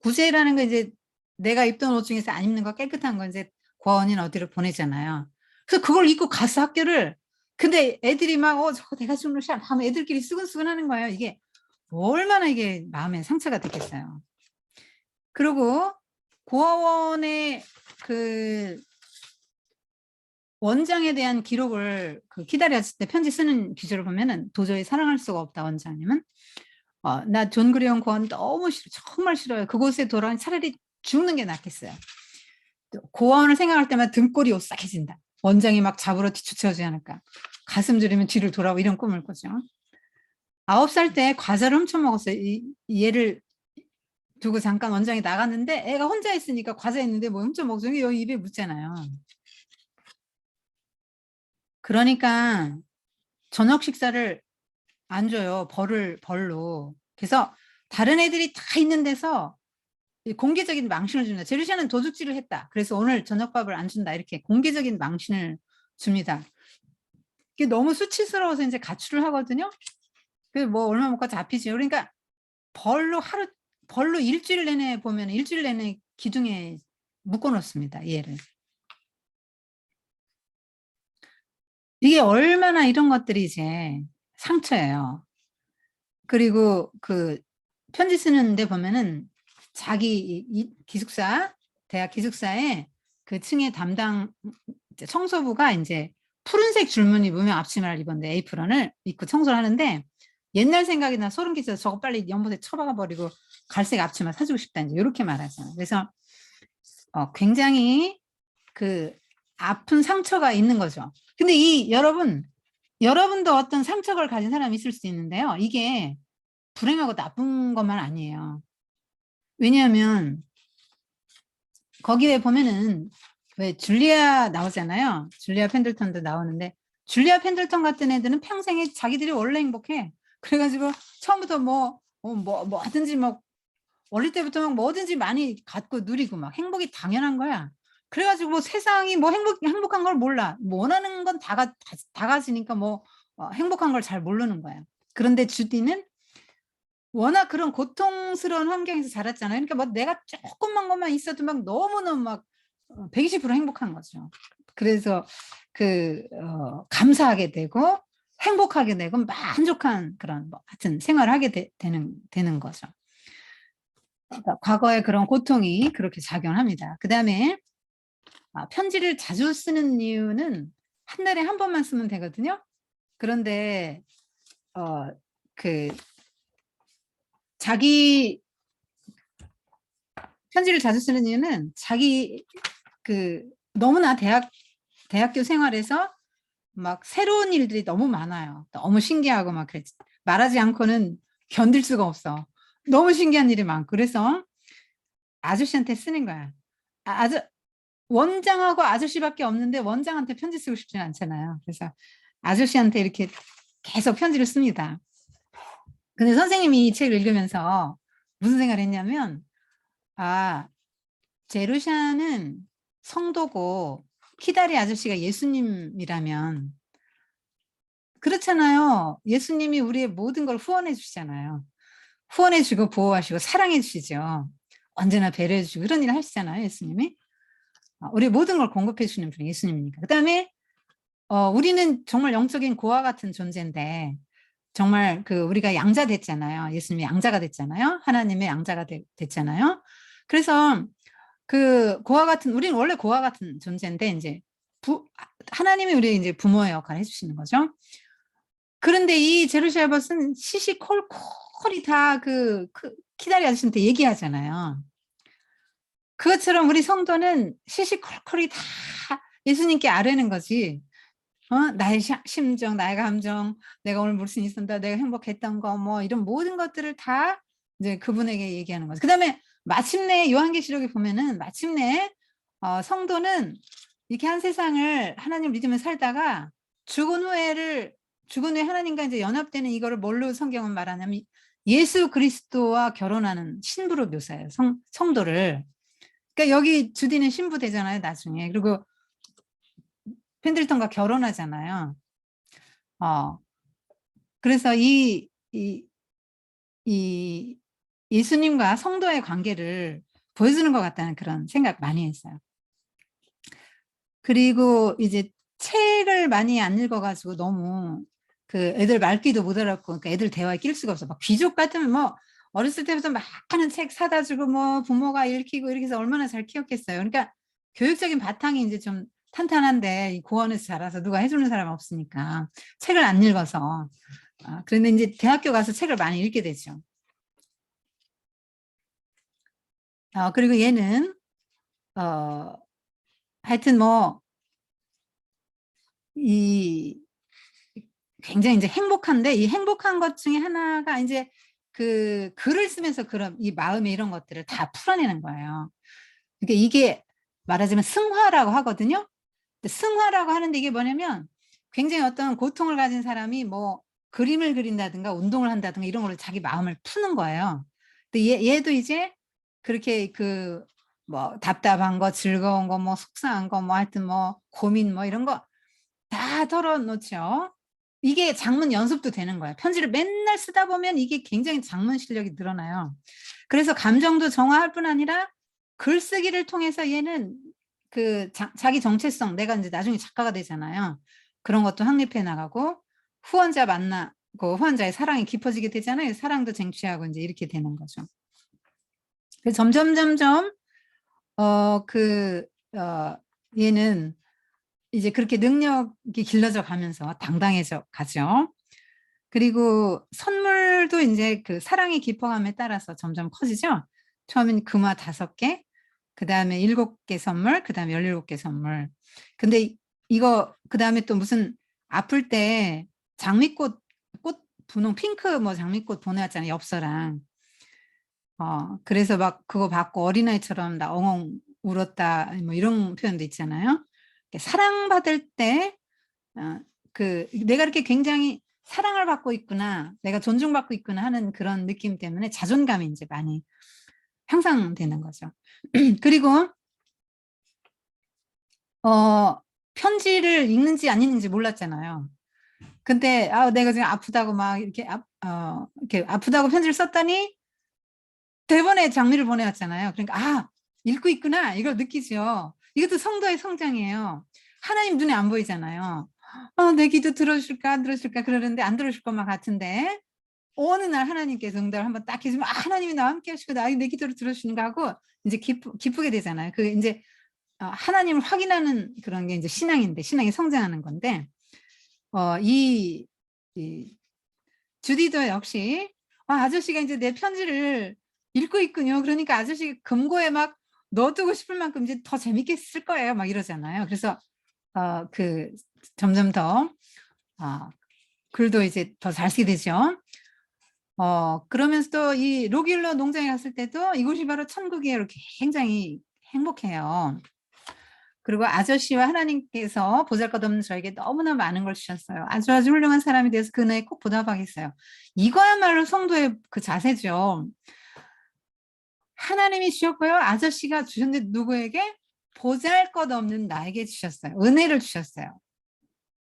구제라는 거 이제 내가 입던 옷 중에서 안 입는 거 깨끗한 거 이제 고아원이나 어디로 보내잖아요. 그래서 그걸 입고 가서 학교를, 근데 애들이 막 저거 내가 준 옷이야 하면 애들끼리 수근수근 하는 거예요. 이게 얼마나 이게 마음에 상처가 됐겠어요. 그리고 고아원의 그 원장에 대한 기록을 그 키다리았을 때 편지 쓰는 기조를 보면은 도저히 사랑할 수가 없다, 원장님은. 나 존 그레온 고아원 너무 싫어. 정말 싫어요. 그곳에 돌아오니 차라리 죽는 게 낫겠어요. 고아원을 생각할 때마다 등골이 오싹해진다. 원장이 막 잡으러 뒤쫓아오지 않을까. 가슴 저리면 뒤를 돌아오고 이런 꿈을 꾸죠. 9살 때 과자를 훔쳐 먹었어요. 얘를 두고 잠깐 원장이 나갔는데 애가 혼자 있으니까 과자 있는데 뭐 훔쳐 먹어서 여기 입에 묻잖아요. 그러니까 저녁 식사를 안 줘요. 벌로. 그래서 다른 애들이 다 있는 데서 공개적인 망신을 줍니다. 제르시아는 도둑질을 했다. 그래서 오늘 저녁밥을 안 준다. 이렇게 공개적인 망신을 줍니다. 이게 너무 수치스러워서 이제 가출을 하거든요. 그 뭐 얼마 못 가 잡히죠. 그러니까 벌로 일주일 내내 보면 일주일 내내 기둥에 묶어 놓습니다. 얘를. 이게 얼마나 이런 것들이 이제 상처예요. 그리고 그 편지 쓰는데 보면은 자기 기숙사, 대학 기숙사에 그 층의 담당 청소부가 이제 푸른색 줄무늬 입으면 앞치마를 입었는데 에이프런을 입고 청소를 하는데 옛날 생각이 나 소름 끼쳐서 저거 빨리 연못에 처박아 버리고 갈색 앞치마 사주고 싶다 이제 이렇게 말하잖아요. 그래서 굉장히 그 아픈 상처가 있는 거죠. 근데 여러분도 어떤 상처를 가진 사람이 있을 수 있는데요. 이게 불행하고 나쁜 것만 아니에요. 왜냐하면 거기에 보면은 왜 줄리아 나오잖아요. 줄리아 펜들턴도 나오는데 줄리아 펜들턴 같은 애들은 평생에 자기들이 원래 행복해. 그래가지고 처음부터 뭐 하든지 뭐 어릴 때부터 막 뭐든지 많이 갖고 누리고 막 행복이 당연한 거야. 그래가지고 뭐 세상이 뭐 행복한 걸 몰라. 뭐 원하는 건 다 가지니까 뭐 행복한 걸 잘 모르는 거야. 그런데 주디는 워낙 그런 고통스러운 환경에서 자랐잖아요. 그러니까 뭐 내가 조금만 것만 있어도 막 너무너무 막 120% 행복한 거죠. 그래서 감사하게 되고 행복하게 되고 만족한 그런 뭐 하여튼 생활을 하게 되는 거죠. 그러니까 과거의 그런 고통이 그렇게 작용합니다. 그다음에 편지를 자주 쓰는 이유는 한 달에 한 번만 쓰면 되거든요. 그런데 자기 편지를 자주 쓰는 이유는 자기 너무나 대학교 생활에서 막 새로운 일들이 너무 많아요. 너무 신기하고 막 그랬지. 말하지 않고는 견딜 수가 없어. 너무 신기한 일이 많고 그래서 아저씨한테 쓰는 거야. 원장하고 아저씨밖에 없는데 원장한테 편지 쓰고 싶지는 않잖아요. 그래서 아저씨한테 이렇게 계속 편지를 씁니다. 근데 선생님이 이 책을 읽으면서 무슨 생각을 했냐면 제루샤는 성도고 키다리 아저씨가 예수님이라면 그렇잖아요. 예수님이 우리의 모든 걸 후원해 주시잖아요. 후원해 주고 보호하시고 사랑해 주시죠. 언제나 배려해 주시고 그런 일을 하시잖아요. 예수님이. 우리 모든 걸 공급해 주시는 분이 예수님이니까. 그다음에 우리는 정말 영적인 고아 같은 존재인데 정말 우리가 양자 됐잖아요. 예수님이 양자가 됐잖아요. 하나님의 양자가 됐잖아요. 그래서 우리는 원래 고아 같은 존재인데 이제 하나님이 우리 이제 부모의 역할을 해주시는 거죠. 그런데 이 제루시아 버스는 시시콜콜이 다 키다리 아저씨한테 얘기하잖아요. 그것처럼 우리 성도는 시시콜콜이 다 예수님께 아뢰는 거지. 나의 심정, 나의 감정, 내가 오늘 무슨 일이 있었다, 내가 행복했던 거, 뭐 이런 모든 것들을 다 이제 그분에게 얘기하는 거죠. 그다음에 마침내 요한계시록에 보면은 마침내 성도는 이렇게 한 세상을 하나님 믿으며 살다가 죽은 후에 하나님과 이제 연합되는 이거를 뭘로 성경은 말하냐면 예수 그리스도와 결혼하는 신부로 묘사해요. 성도를. 그러니까 여기 주디는 신부 되잖아요, 나중에. 그리고 펜들턴과 결혼하잖아요. 그래서 이 예수님과 성도의 관계를 보여주는 것 같다는 그런 생각 많이 했어요. 그리고 이제 책을 많이 안 읽어가지고 너무 그 애들 말귀도 못 알아듣고 그러니까 애들 대화에 낄 수가 없어. 막 귀족 같으면 뭐 어렸을 때부터 많은 책 사다 주고 뭐 부모가 읽히고 이렇게 해서 얼마나 잘 키웠겠어요. 그러니까 교육적인 바탕이 이제 좀 탄탄한데 이 고원에서 자라서 누가 해주는 사람 없으니까 책을 안 읽어서. 그런데 이제 대학교 가서 책을 많이 읽게 되죠. 그리고 얘는 하여튼 뭐 굉장히 이제 행복한데 이 행복한 것 중에 하나가 이제 그 글을 쓰면서 그런 이 마음의 이런 것들을 다 풀어내는 거예요. 그러니까 이게 말하자면 승화라고 하거든요. 승화라고 하는데 이게 뭐냐면 굉장히 어떤 고통을 가진 사람이 뭐 그림을 그린다든가 운동을 한다든가 이런 걸로 자기 마음을 푸는 거예요. 근데 얘도 이제 그렇게 그 뭐 답답한 거, 즐거운 거, 뭐 속상한 거, 뭐 하여튼 뭐 고민 뭐 이런 거 다 털어놓죠. 이게 장문 연습도 되는 거예요. 편지를 맨날 쓰다 보면 이게 굉장히 장문 실력이 늘어나요. 그래서 감정도 정화할 뿐 아니라 글쓰기를 통해서 얘는 그 자기 정체성, 내가 이제 나중에 작가가 되잖아요. 그런 것도 확립해 나가고 후원자 만나고 후원자의 사랑이 깊어지게 되잖아요. 사랑도 쟁취하고 이제 이렇게 되는 거죠. 그래서 점점 얘는 이제 그렇게 능력이 길러져 가면서 당당해져 가죠. 그리고 선물도 이제 그 사랑이 깊어감에 따라서 점점 커지죠. 처음엔 금화 5개, 그다음에 7개 선물, 그다음에 17개 선물. 근데 이거 그다음에 또 무슨 아플 때 장미꽃 꽃 분홍 핑크 뭐 장미꽃 보내왔잖아요. 엽서랑. 그래서 막 그거 받고 어린아이처럼 나 엉엉 울었다 뭐 이런 표현도 있잖아요. 사랑받을 때 내가 이렇게 굉장히 사랑을 받고 있구나, 내가 존중받고 있구나 하는 그런 느낌 때문에 자존감이 이제 많이 향상되는 거죠. 그리고 편지를 읽는지 안 읽는지 몰랐잖아요. 근데 내가 지금 아프다고 막 이렇게 이렇게 아프다고 편지를 썼더니 대번에 장미를 보내왔잖아요. 그러니까 읽고 있구나 이걸 느끼죠. 이것도 성도의 성장이에요. 하나님 눈에 안 보이잖아요. 내 기도 들어줄까 안 들어줄까 그러는데 안 들어줄 것만 같은데 어느 날 하나님께서 응답을 한번 딱 해주면 하나님이 나와 함께 하시고 내 기도를 들어주는가 하고 이제 기쁘게 되잖아요. 그 이제 하나님을 확인하는 그런 게 이제 신앙인데 신앙이 성장하는 건데 이 주디도 역시 아저씨가 이제 내 편지를 읽고 있군요. 그러니까 아저씨 금고에 막 넣어두고 싶을 만큼 이제 더 재밌게 쓸 거예요. 막 이러잖아요. 그래서 그 점점 더 글도 이제 더 잘 쓰게 되죠. 그러면서 또 이 로길러 농장에 갔을 때도 이곳이 바로 천국이에요. 이렇게 굉장히 행복해요. 그리고 아저씨와 하나님께서 보잘것없는 저에게 너무나 많은 걸 주셨어요. 아주 훌륭한 사람이 돼서 그 은혜에 꼭 보답하겠어요. 이거야말로 성도의 그 자세죠. 하나님이 주셨고요. 아저씨가 주셨는데 누구에게? 보잘것없는 나에게 주셨어요. 은혜를 주셨어요.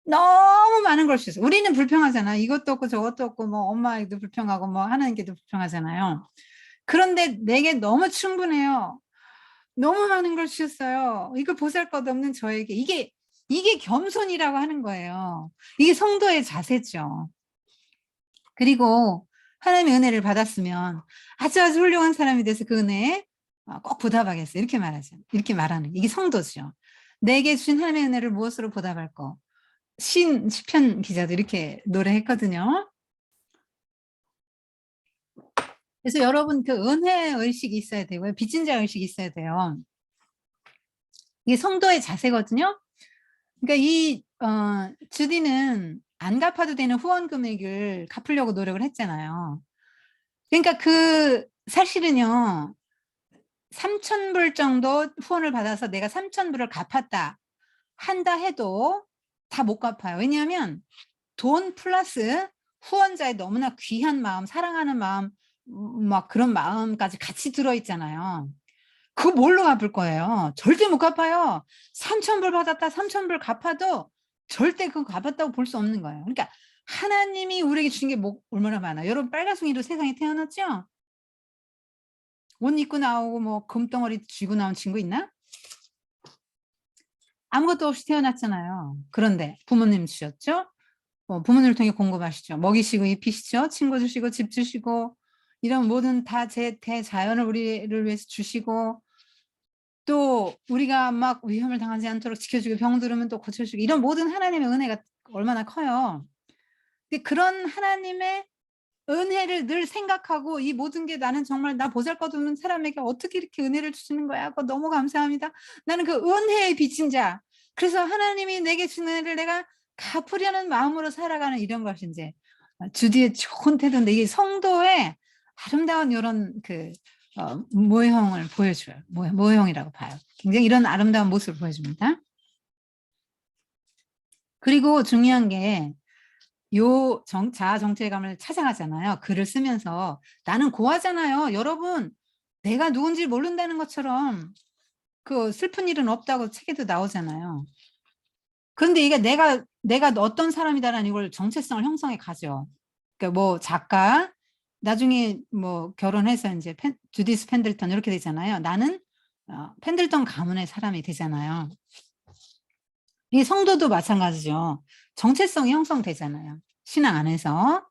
너무 많은 걸 주셨어요. 우리는 불평하잖아. 이것도 없고 저것도 없고 뭐 엄마에게도 불평하고 뭐 하나님께도 불평하잖아요. 그런데 내게 너무 충분해요. 너무 많은 걸 주셨어요. 이거 보잘것없는 저에게. 이게 겸손이라고 하는 거예요. 이게 성도의 자세죠. 그리고 하나님의 은혜를 받았으면 아주 훌륭한 사람이 돼서 그 은혜에 꼭 보답하겠어요. 이렇게 말하죠. 이렇게 말하는 이게 성도죠. 내게 주신 하나님의 은혜를 무엇으로 보답할 거? 시편 기자도 이렇게 노래했거든요. 그래서 여러분 그 은혜 의식이 있어야 되고요. 빚진 자 의식이 있어야 돼요. 이게 성도의 자세거든요. 그러니까 이 주디는 안 갚아도 되는 후원 금액을 갚으려고 노력을 했잖아요. 그러니까 그 사실은요. 3,000불 정도 후원을 받아서 내가 3,000불을 갚았다 한다 해도 다 못 갚아요. 왜냐하면 돈 플러스 후원자의 너무나 귀한 마음, 사랑하는 마음, 막 그런 마음까지 같이 들어있잖아요. 그거 뭘로 갚을 거예요? 절대 못 갚아요. 3,000불 받았다 3,000불 갚아도 절대 그거 갚았다고 볼 수 없는 거예요. 그러니까 하나님이 우리에게 주신 게 뭐 얼마나 많아요. 여러분 빨간송이로 세상에 태어났죠? 옷 입고 나오고 뭐 금덩어리 쥐고 나온 친구 있나? 아무것도 없이 태어났잖아요. 그런데 부모님 주셨죠? 부모님을 통해 공급하시죠. 먹이시고 입히시죠. 친구 주시고 집 주시고 이런 모든 다 대자연을 우리를 위해서 주시고 또 우리가 막 위험을 당하지 않도록 지켜주고 병 들으면 또 고쳐주고 이런 모든 하나님의 은혜가 얼마나 커요. 근데 그런 하나님의 은혜를 늘 생각하고 이 모든 게 나는 정말 나 보잘것없는 사람에게 어떻게 이렇게 은혜를 주시는 거야. 그거 너무 감사합니다. 나는 그 은혜의 빚진 자. 그래서 하나님이 내게 주는 은혜를 내가 갚으려는 마음으로 살아가는 이런 것이 이제 주디의 좋은 태도인데 이게 성도의 아름다운 이런 그 모형을 보여줘요. 모형이라고 봐요. 굉장히 이런 아름다운 모습을 보여줍니다. 그리고 중요한 게 요 자아 정체감을 찾아가잖아요. 글을 쓰면서 나는 고하잖아요. 여러분 내가 누군지 모른다는 것처럼 그 슬픈 일은 없다고 책에도 나오잖아요. 그런데 이게 내가 어떤 사람이다라는 이걸 정체성을 형성해 가죠. 그러니까 뭐 작가 나중에 뭐 결혼해서 이제 주디스 펜들턴 이렇게 되잖아요. 나는 펜들턴 가문의 사람이 되잖아요. 이 성도도 마찬가지죠. 정체성이 형성되잖아요. 신앙 안에서.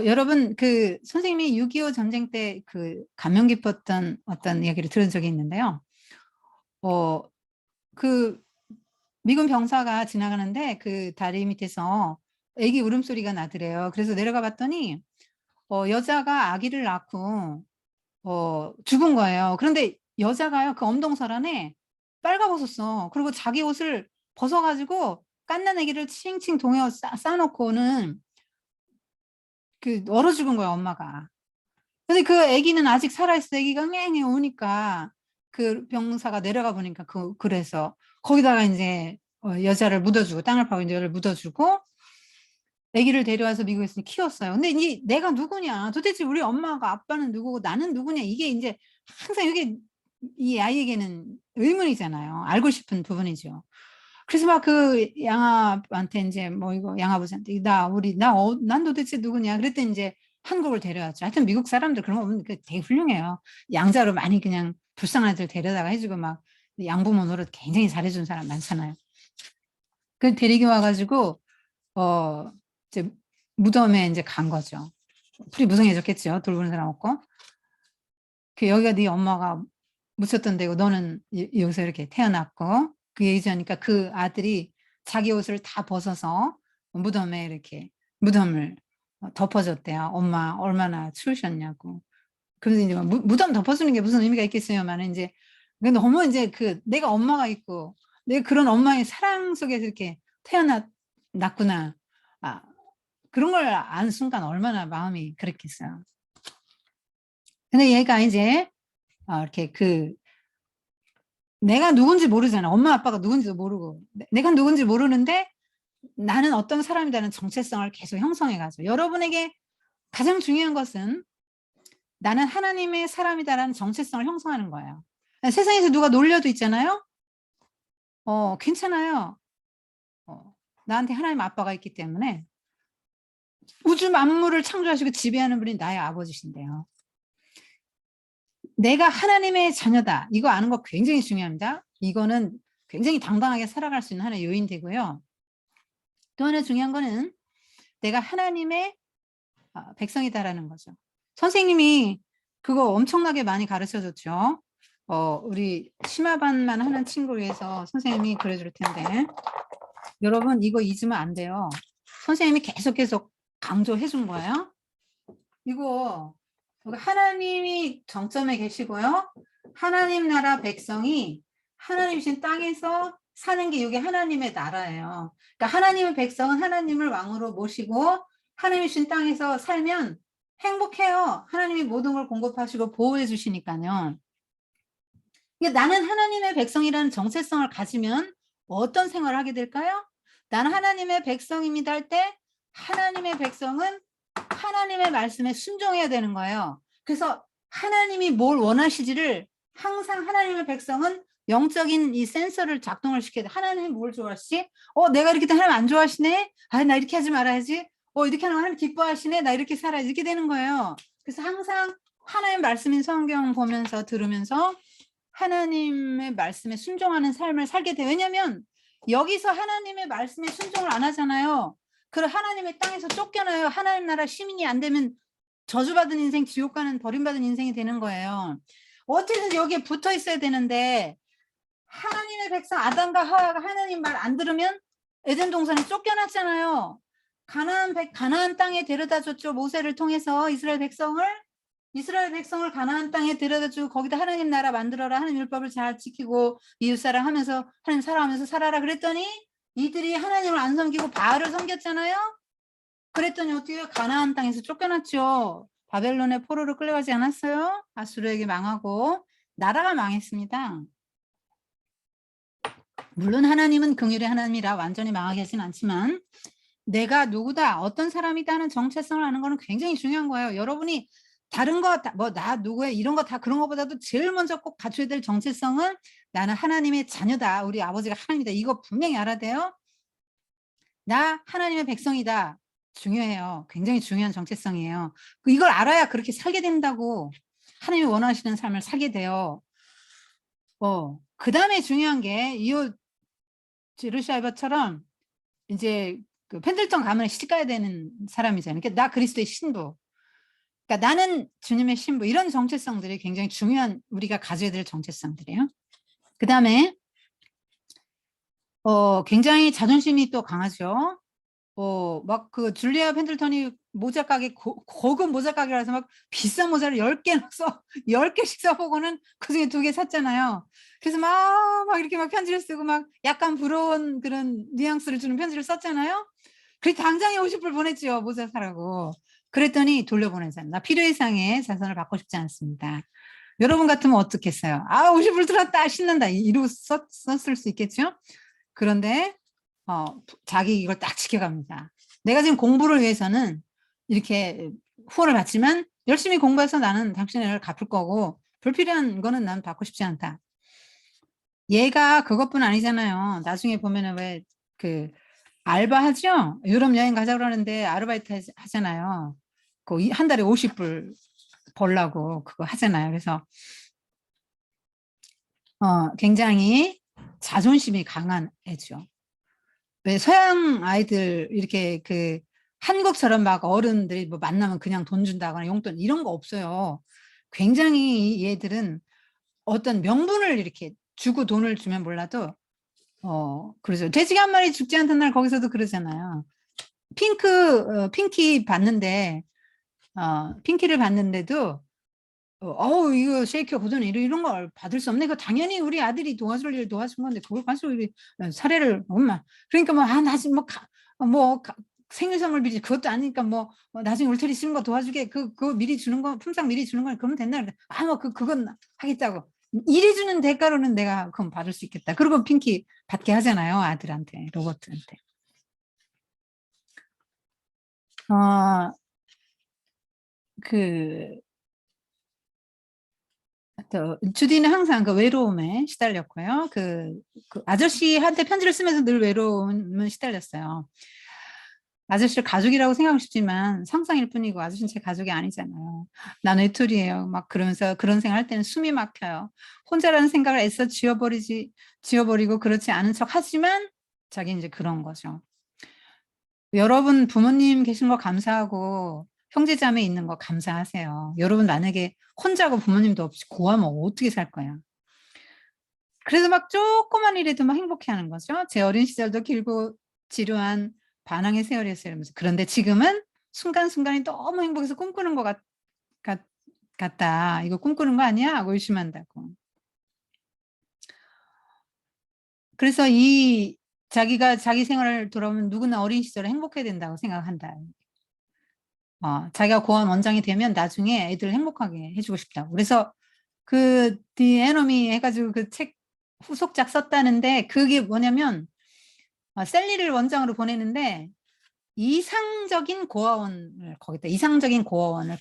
여러분 그 선생님이 6.25 전쟁 때 그 감명 깊었던 어떤 이야기를 들은 적이 있는데요. 그 미군 병사가 지나가는데 그 다리 밑에서 애기 울음소리가 나더래요. 그래서 내려가 봤더니 여자가 아기를 낳고 죽은 거예요. 그런데 여자가요 그 엄동설 안에 빨가벗었어. 그리고 자기 옷을 벗어가지고 갓난 아기를 칭칭 동여 싸놓고는 그 얼어 죽은 거야 엄마가. 근데 그 아기는 아직 살아있어. 아기가 냥냥 우니까 그 병사가 내려가 보니까 그래서 거기다가 이제 여자를 묻어주고 땅을 파고 이제 여자를 묻어주고 아기를 데려와서 미국에서 키웠어요. 근데 이 내가 누구냐? 도대체 우리 엄마가 아빠는 누구고 나는 누구냐? 이게 이제 항상 이게 이 아이에게는 의문이잖아요. 알고 싶은 부분이죠. 그래서 막 그 양아한테 이제 뭐 이거 양아버지한테 난 도대체 누구냐? 그랬더니 이제 한국을 데려왔죠. 하여튼 미국 사람들 그런 거 보면 되게 훌륭해요. 양자로 많이 그냥 불쌍한 애들 데려다가 해주고 막 양부모 노릇 굉장히 잘해준 사람 많잖아요. 그 데리고 와가지고 이제 무덤에 이제 간 거죠. 풀이 무성해졌겠죠. 돌보는 사람 없고. 여기가 네 엄마가 묻혔던 데고 너는 여기서 이렇게 태어났고 그 얘기하니까 그 아들이 자기 옷을 다 벗어서 무덤에 이렇게 무덤을 덮어줬대요. 엄마 얼마나 추우셨냐고. 그래서 이제 무덤 덮어주는 게 무슨 의미가 있겠어요만 이제 너무 이제 내가 엄마가 있고 내가 그런 엄마의 사랑 속에서 이렇게 태어났구나. 그런 걸 안 순간 얼마나 마음이 그랬겠어요. 근데 얘가 이제 이렇게 내가 누군지 모르잖아. 엄마 아빠가 누군지도 모르고 내가 누군지 모르는데 나는 어떤 사람이라는 정체성을 계속 형성해가죠. 여러분에게 가장 중요한 것은 나는 하나님의 사람이다라는 정체성을 형성하는 거예요. 세상에서 누가 놀려도 있잖아요. 괜찮아요. 나한테 하나님 아빠가 있기 때문에 우주 만물을 창조하시고 지배하는 분이 나의 아버지신데요. 내가 하나님의 자녀다. 이거 아는 거 굉장히 중요합니다. 이거는 굉장히 당당하게 살아갈 수 있는 하나의 요인 되고요. 또 하나 중요한 거는 내가 하나님의 백성이다라는 거죠. 선생님이 그거 엄청나게 많이 가르쳐줬죠. 우리 심화반만 하는 친구를 위해서 선생님이 그려줄 텐데 여러분 이거 잊으면 안 돼요. 선생님이 계속 강조해 준 거예요. 이거 하나님이 정점에 계시고요. 하나님 나라 백성이 하나님이신 땅에서 사는 게 이게 하나님의 나라예요. 그러니까 하나님의 백성은 하나님을 왕으로 모시고 하나님이신 땅에서 살면 행복해요. 하나님이 모든 걸 공급하시고 보호해 주시니까요. 그러니까 나는 하나님의 백성이라는 정체성을 가지면 어떤 생활을 하게 될까요? 나는 하나님의 백성입니다 할 때 하나님의 백성은 하나님의 말씀에 순종해야 되는 거예요. 그래서 하나님이 뭘 원하시지를 항상 하나님의 백성은 영적인 이 센서를 작동을 시켜야 돼. 하나님 뭘 좋아하시지? 내가 이렇게 하나님 안 좋아하시네? 나 이렇게 하지 말아야지. 이렇게 하면 하나님 기뻐하시네? 나 이렇게 살아야지. 이렇게 되는 거예요. 그래서 항상 하나님 말씀인 성경 보면서 들으면서 하나님의 말씀에 순종하는 삶을 살게 돼. 왜냐면 여기서 하나님의 말씀에 순종을 안 하잖아요. 그럼 하나님의 땅에서 쫓겨나요. 하나님 나라 시민이 안 되면 저주받은 인생, 지옥 가는 버림받은 인생이 되는 거예요. 어쨌든 여기에 붙어 있어야 되는데 하나님의 백성 아담과 하와가 하나님 말 안 들으면 에덴 동산에 쫓겨났잖아요. 가나안 땅에 데려다 줬죠. 모세를 통해서 이스라엘 백성을 가나안 땅에 데려다 주고 거기다 하나님 나라 만들어라. 하나님 율법을 잘 지키고 이웃사랑 하면서 하나님 사랑하면서 살아라 그랬더니 이들이 하나님을 안 섬기고 바알을 섬겼잖아요. 그랬더니 어떻게 해요? 가나안 땅에서 쫓겨났죠. 바벨론의 포로로 끌려가지 않았어요? 아수르에게 망하고 나라가 망했습니다. 물론 하나님은 긍휼의 하나님이라 완전히 망하게 하진 않지만 내가 누구다, 어떤 사람이다 하는 정체성을 아는 거는 굉장히 중요한 거예요. 여러분이 다른 거, 나 누구야 이런 거 다 그런 것보다도 제일 먼저 꼭 갖춰야 될 정체성은 나는 하나님의 자녀다. 우리 아버지가 하나님이다. 이거 분명히 알아야 돼요. 나 하나님의 백성이다. 중요해요. 굉장히 중요한 정체성이에요. 이걸 알아야 그렇게 살게 된다고. 하나님이 원하시는 삶을 살게 돼요. 그 다음에 중요한 게 이웃 제루살렘처럼 이제 그 펜들턴 가문에 시집가야 되는 사람이잖아요. 그러니까 나 그리스도의 신부. 그러니까 나는 주님의 신부. 이런 정체성들이 굉장히 중요한 우리가 가져야 될 정체성들이에요. 그 다음에 굉장히 자존심이 또 강하죠. 막 그 줄리아 펜들턴이 모자 가게 고급 모자 가게라서 막 비싼 모자를 10개 넣어서 10개씩 써보고는 그중에 2개 샀잖아요. 그래서 막 이렇게 막 편지를 쓰고 막 약간 부러운 그런 뉘앙스를 주는 편지를 썼잖아요. 그래서 당장에 50불 보냈죠. 모자 사라고. 그랬더니 돌려보내잖아요. 나 필요 이상의 자선을 받고 싶지 않습니다. 여러분 같으면 어떻겠어요? 50불 들었다 신난다 이러고 썼을 수 있겠죠. 그런데 자기 이걸 딱 지켜갑니다. 내가 지금 공부를 위해서는 이렇게 후원을 받지만 열심히 공부해서 나는 당신을 갚을 거고 불필요한 거는 난 받고 싶지 않다. 얘가 그것뿐 아니잖아요. 나중에 보면은 왜 그 알바하죠? 유럽 여행 가자고 그러는데 아르바이트 하잖아요. 한 달에 50불 벌라고 그거 하잖아요. 그래서 굉장히 자존심이 강한 애죠. 왜 서양 아이들 이렇게 그 한국처럼 막 어른들이 뭐 만나면 그냥 돈 준다거나 용돈 이런 거 없어요. 굉장히 얘들은 어떤 명분을 이렇게 주고 돈을 주면 몰라도 그래서 돼지가 한 마리 죽지 않던 날 거기서도 그러잖아요. 핑키 봤는데 핑키를 봤는데도 이거 쉐이크가 고전 이런 걸 받을 수 없네. 이거 당연히 우리 아들이 도와줄 일 도와준 건데 그걸 가지고 우리 사례를 엄마. 그러니까 나 지금 생일 선물 미리 그것도 아니니까 나중에 울타리 씌는 거 도와주게 그거 미리 주는 거 품삯 미리 주는 거 그러면 된다. 그건 하겠다고. 일해 주는 대가로는 내가 그럼 받을 수 있겠다. 그리고 핑키 받게 하잖아요. 아들한테 로버트한테. 주디는 항상 그 외로움에 시달렸고요. 그 아저씨한테 편지를 쓰면서 늘 외로움을 시달렸어요. 아저씨를 가족이라고 생각하고 싶지만 상상일 뿐이고 아저씨는 제 가족이 아니잖아요. 난 외톨이에요. 막 그러면서 그런 생각할 때는 숨이 막혀요. 혼자라는 생각을 애써 지워버리고 그렇지 않은 척 하지만 자기는 이제 그런 거죠. 여러분 부모님 계신 거 감사하고 형제자매 있는 거 감사하세요. 여러분 만약에 혼자고 부모님도 없이 고아면 어떻게 살 거야. 그래서 막 조그만 일에도 막 행복해하는 거죠. 제 어린 시절도 길고 지루한 반항의 세월이었어요. 이러면서. 그런데 지금은 순간순간이 너무 행복해서 꿈꾸는 것 같다. 이거 꿈꾸는 거 아니야? 하고 의심한다고. 그래서 자기가 자기 생활을 돌아보면 누구나 어린 시절에 행복해야 된다고 생각한다. 자기가 고아원 원장이 되면 나중에 애들을 행복하게 해주고 싶다고. 그래서 The Enemy 해가지고 그 책 후속작 썼다는데 그게 뭐냐면 셀리를 원장으로 보내는데 이상적인 고아원을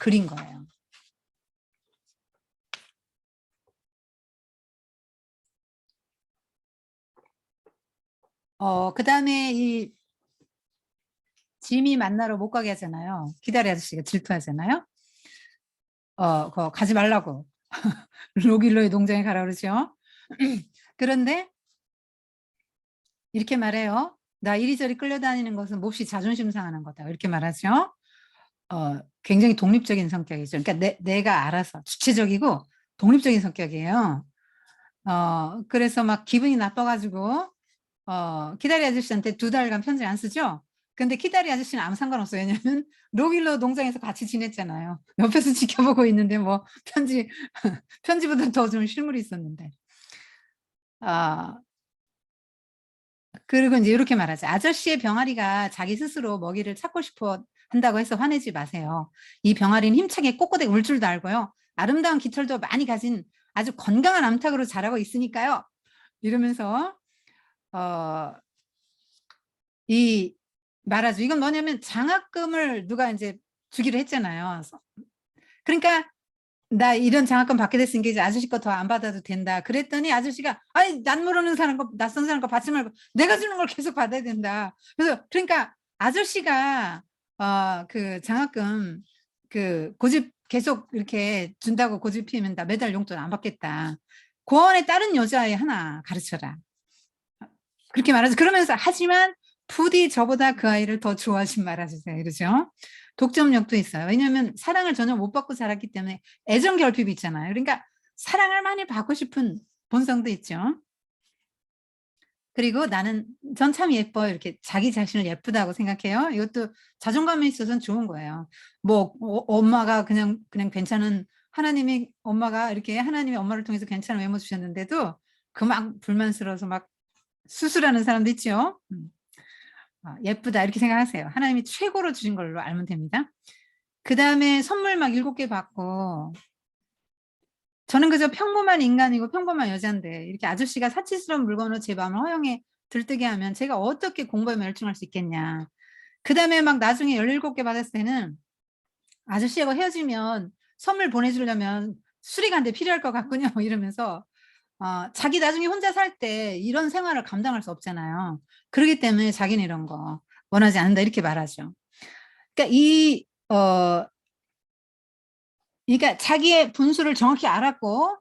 그린 거예요. 그다음에 이 지미 만나러 못 가게 하잖아요. 기다리 아저씨가 질투하잖아요. 그거 가지 말라고. 로길로의 농장에 가라 그러죠. 그런데 이렇게 말해요. 나 이리저리 끌려다니는 것은 몹시 자존심 상하는 거다. 이렇게 말하죠. 굉장히 독립적인 성격이죠. 그러니까 내가 알아서 주체적이고 독립적인 성격이에요. 그래서 막 기분이 나빠가지고 키다리 아저씨한테 2달간 편지 안 쓰죠. 근데 키다리 아저씨는 아무 상관없어요. 왜냐면 로길로 농장에서 같이 지냈잖아요. 옆에서 지켜보고 있는데 뭐 편지보다 더 좀 실물이 있었는데. 그리고 이제 이렇게 말하죠. 아저씨의 병아리가 자기 스스로 먹이를 찾고 싶어 한다고 해서 화내지 마세요. 이 병아리는 힘차게 꼿꼿하게 울 줄도 알고요. 아름다운 깃털도 많이 가진 아주 건강한 암탉으로 자라고 있으니까요. 이러면서 이 말하죠. 이건 뭐냐면 장학금을 누가 이제 주기로 했잖아요. 그러니까 나 이런 장학금 받게 됐으니까 이제 아저씨 거 더 안 받아도 된다. 그랬더니 아저씨가 아니 난 모르는 사람 거 낯선 사람 거 받지 말고 내가 주는 걸 계속 받아야 된다. 그래서 그러니까 아저씨가 그 장학금 그 고집 계속 이렇게 준다고 고집 피우면 나 매달 용돈 안 받겠다. 고원의 다른 여자애 하나 가르쳐라. 그렇게 말하죠. 그러면서 하지만 부디 저보다 그 아이를 더 좋아하신 말하세요. 이러죠. 독점력도 있어요. 왜냐하면 사랑을 전혀 못 받고 자랐기 때문에 애정 결핍이 있잖아요. 그러니까 사랑을 많이 받고 싶은 본성도 있죠. 그리고 나는 전 참 예뻐 이렇게 자기 자신을 예쁘다고 생각해요. 이것도 자존감에 있어서는 좋은 거예요. 뭐 엄마가 그냥 괜찮은 하나님이 엄마가 이렇게 하나님이 엄마를 통해서 괜찮은 외모 주셨는데도 그 막 불만스러워서 막 수술하는 사람도 있죠. 예쁘다 이렇게 생각하세요. 하나님이 최고로 주신 걸로 알면 됩니다. 그 다음에 선물 막 7개 받고 저는 그저 평범한 인간이고 평범한 여잔데 이렇게 아저씨가 사치스러운 물건으로 제 마음을 허영에 들뜨게 하면 제가 어떻게 공부에 열중할 수 있겠냐. 그 다음에 막 나중에 17개 받았을 때는 아저씨하고 헤어지면 선물 보내주려면 수리간대 필요할 것 같군요. 이러면서 자기 나중에 혼자 살 때 이런 생활을 감당할 수 없잖아요. 그렇기 때문에 자기는 이런 거 원하지 않는다 이렇게 말하죠. 그러니까 그러니까 자기의 분수를 정확히 알았고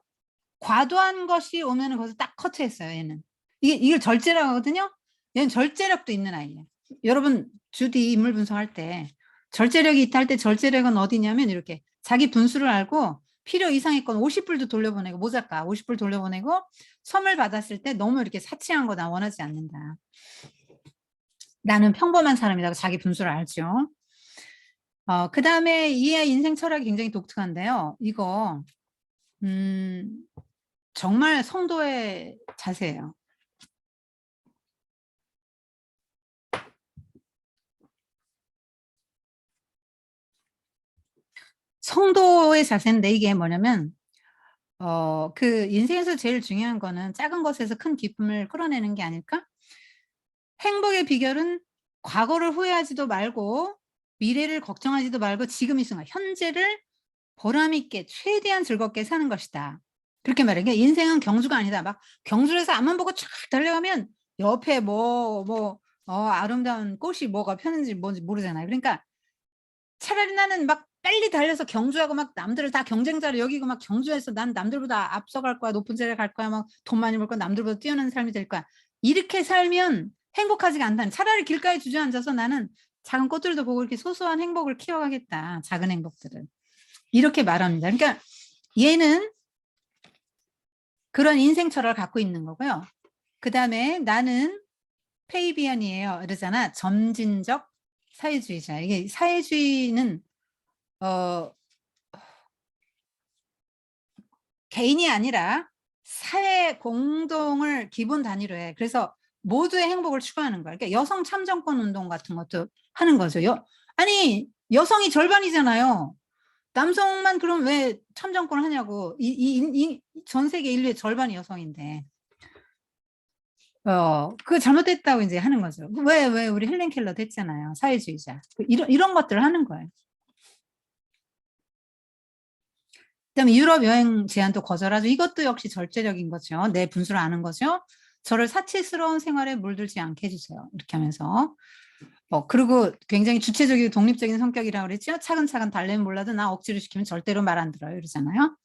과도한 것이 오면은 거기서 딱 커트했어요. 얘는 이걸 절제라고 하거든요. 얘는 절제력도 있는 아이예요. 여러분 주디 인물 분석할 때 절제력이 있다 할 때 절제력은 어디냐면 이렇게 자기 분수를 알고 필요 이상의 건 50불도 돌려보내고 모자가 50불 돌려보내고 선물 받았을 때 너무 이렇게 사치한 거 나 원하지 않는다. 나는 평범한 사람이라고 자기 분수를 알죠. 그 다음에 이의 인생 철학이 굉장히 독특한데요. 이거 정말 성도의 자세예요. 성도의 자세인데 이게 뭐냐면 그 인생에서 제일 중요한 거는 작은 것에서 큰 기쁨을 끌어내는 게 아닐까? 행복의 비결은 과거를 후회하지도 말고 미래를 걱정하지도 말고 지금 이 순간 현재를 보람 있게 최대한 즐겁게 사는 것이다. 그렇게 말해요. 그러니까 인생은 경주가 아니다. 막 경주에서 앞만 보고 쫙 달려가면 옆에 아름다운 꽃이 뭐가 폈는지 뭔지 모르잖아요. 그러니까 차라리 나는 막 빨리 달려서 경주하고 막 남들을 다 경쟁자로 여기고 막 경주해서 난 남들보다 앞서갈 거야. 높은 자리에 갈 거야. 막 돈 많이 벌 거야. 남들보다 뛰어난 삶이 될 거야. 이렇게 살면 행복하지가 않다는. 차라리 길가에 주저앉아서 나는 작은 꽃들도 보고 이렇게 소소한 행복을 키워가겠다. 작은 행복들을. 이렇게 말합니다. 그러니까 얘는 그런 인생 철학을 갖고 있는 거고요. 그 다음에 나는 페이비안이에요. 이러잖아. 점진적 사회주의자. 이게 사회주의는 개인이 아니라 사회 공동을 기본 단위로 해. 그래서 모두의 행복을 추구하는 거야. 그러니까 여성 참정권 운동 같은 것도 하는 거죠. 아니 여성이 절반이잖아요. 남성만 그럼 왜 참정권을 하냐고. 전 세계 인류의 절반이 여성인데. 그거 잘못됐다고 이제 하는 거죠. 왜 우리 헬렌 켈러도 했잖아요. 사회주의자. 이런 것들을 하는 거예요. 그다음에 유럽 여행 제한도 거절하죠. 이것도 역시 절제적인 거죠. 내 분수를 아는 거죠. 저를 사치스러운 생활에 물들지 않게 해주세요. 이렇게 하면서 그리고 굉장히 주체적이고 독립적인 성격이라고 그랬죠. 차근차근 달래면 몰라도 나 억지로 시키면 절대로 말 안 들어요. 이러잖아요.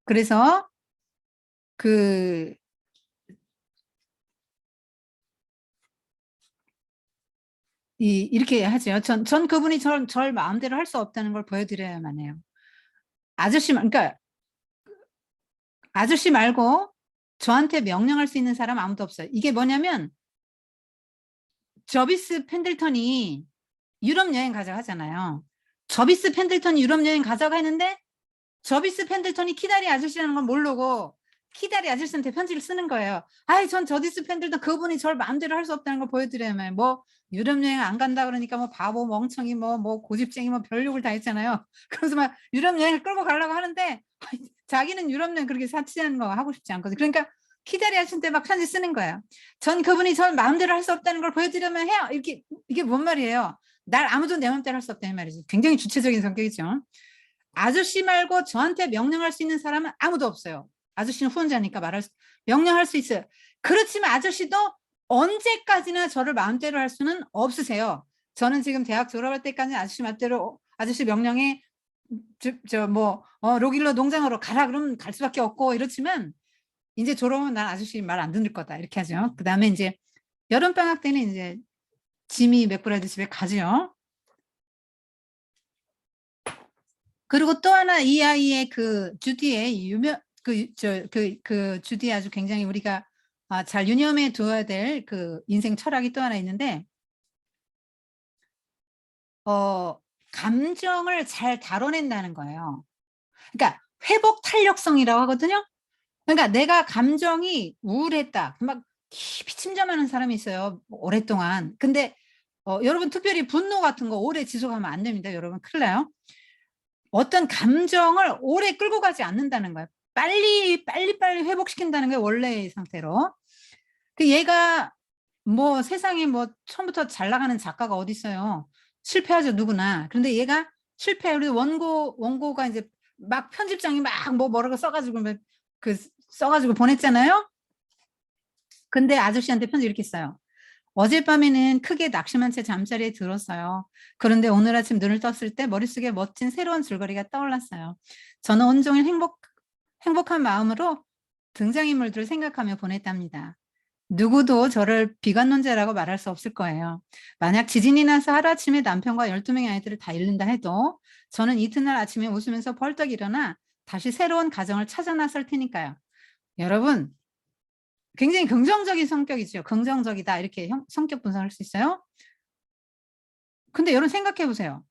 그래서 이렇게 하죠. 전 그분이 절 마음대로 할 수 없다는 걸 보여드려야만 해요. 그러니까 아저씨 말고 저한테 명령할 수 있는 사람 아무도 없어요. 이게 뭐냐면 저비스 펜들턴이 유럽 여행 가자고 하잖아요. 저비스 펜들턴이 유럽 여행 가자고 했는데 저비스 펜들턴이 키다리 아저씨라는 걸 모르고 키다리 아저씨한테 편지를 쓰는 거예요. 아이, 전 저비스 펜들턴 그분이 저를 마음대로 할 수 없다는 걸 보여드려야만. 뭐 유럽 여행 안 간다 그러니까 뭐 바보 멍청이 뭐 고집쟁이 뭐 별욕을 다 했잖아요. 그래서 막 유럽 여행을 끌고 가려고 하는데 자기는 유럽 여행 그렇게 사치하는 거 하고 싶지 않거든요. 그러니까 키다리 아저씨한테 막 편지 쓰는 거예요. 전 그분이 절 마음대로 할 수 없다는 걸 보여드리려면 해요. 이게 뭔 말이에요? 날 아무도 내 마음대로 할 수 없다는 말이죠. 굉장히 주체적인 성격이죠. 아저씨 말고 저한테 명령할 수 있는 사람은 아무도 없어요. 아저씨는 후원자니까 명령할 수 있어요. 그렇지만 아저씨도 언제까지나 저를 마음대로 할 수는 없으세요. 저는 지금 대학 졸업할 때까지 아저씨 맘대로 아저씨 명령에 로길로 농장으로 가라 그러면 갈 수밖에 없고 이렇지만 이제 졸업하면 난 아저씨 말 안 듣는 거다 이렇게 하죠. 그 다음에 이제 여름방학 때는 이제 지미 맥브라이드 집에 가죠. 그리고 또 하나 이 아이의 주디의 주디 아주 굉장히 우리가 잘 유념해 두어야 될 인생 철학이 또 하나 있는데 감정을 잘 다뤄낸다는 거예요. 그러니까 회복 탄력성이라고 하거든요. 그러니까 내가 감정이 우울했다. 막 깊이 침잠하는 사람이 있어요. 오랫동안. 근데 여러분 특별히 분노 같은 거 오래 지속하면 안 됩니다. 여러분 큰일 나요. 어떤 감정을 오래 끌고 가지 않는다는 거예요. 빨리 회복시킨다는 게 원래의 상태로. 얘가 뭐 세상에 뭐 처음부터 잘 나가는 작가가 어디 있어요. 실패하죠 누구나. 그런데 얘가 실패해요. 그래서 원고가 이제 막 편집장이 막 뭐라고 써가지고 써가지고 보냈잖아요. 근데 아저씨한테 편지 이렇게 써요. 어젯밤에는 크게 낙심한 채 잠자리에 들었어요. 그런데 오늘 아침 눈을 떴을 때 머릿속에 멋진 새로운 줄거리가 떠올랐어요. 저는 온종일 행복한 마음으로 등장인물들을 생각하며 보냈답니다. 누구도 저를 비관론자라고 말할 수 없을 거예요. 만약 지진이 나서 하루아침에 남편과 12명의 아이들을 다 잃는다 해도 저는 이튿날 아침에 웃으면서 벌떡 일어나 다시 새로운 가정을 찾아 나설 테니까요. 여러분 굉장히 긍정적인 성격이죠. 긍정적이다 이렇게 성격 분석할 수 있어요. 근데 여러분 생각해 보세요.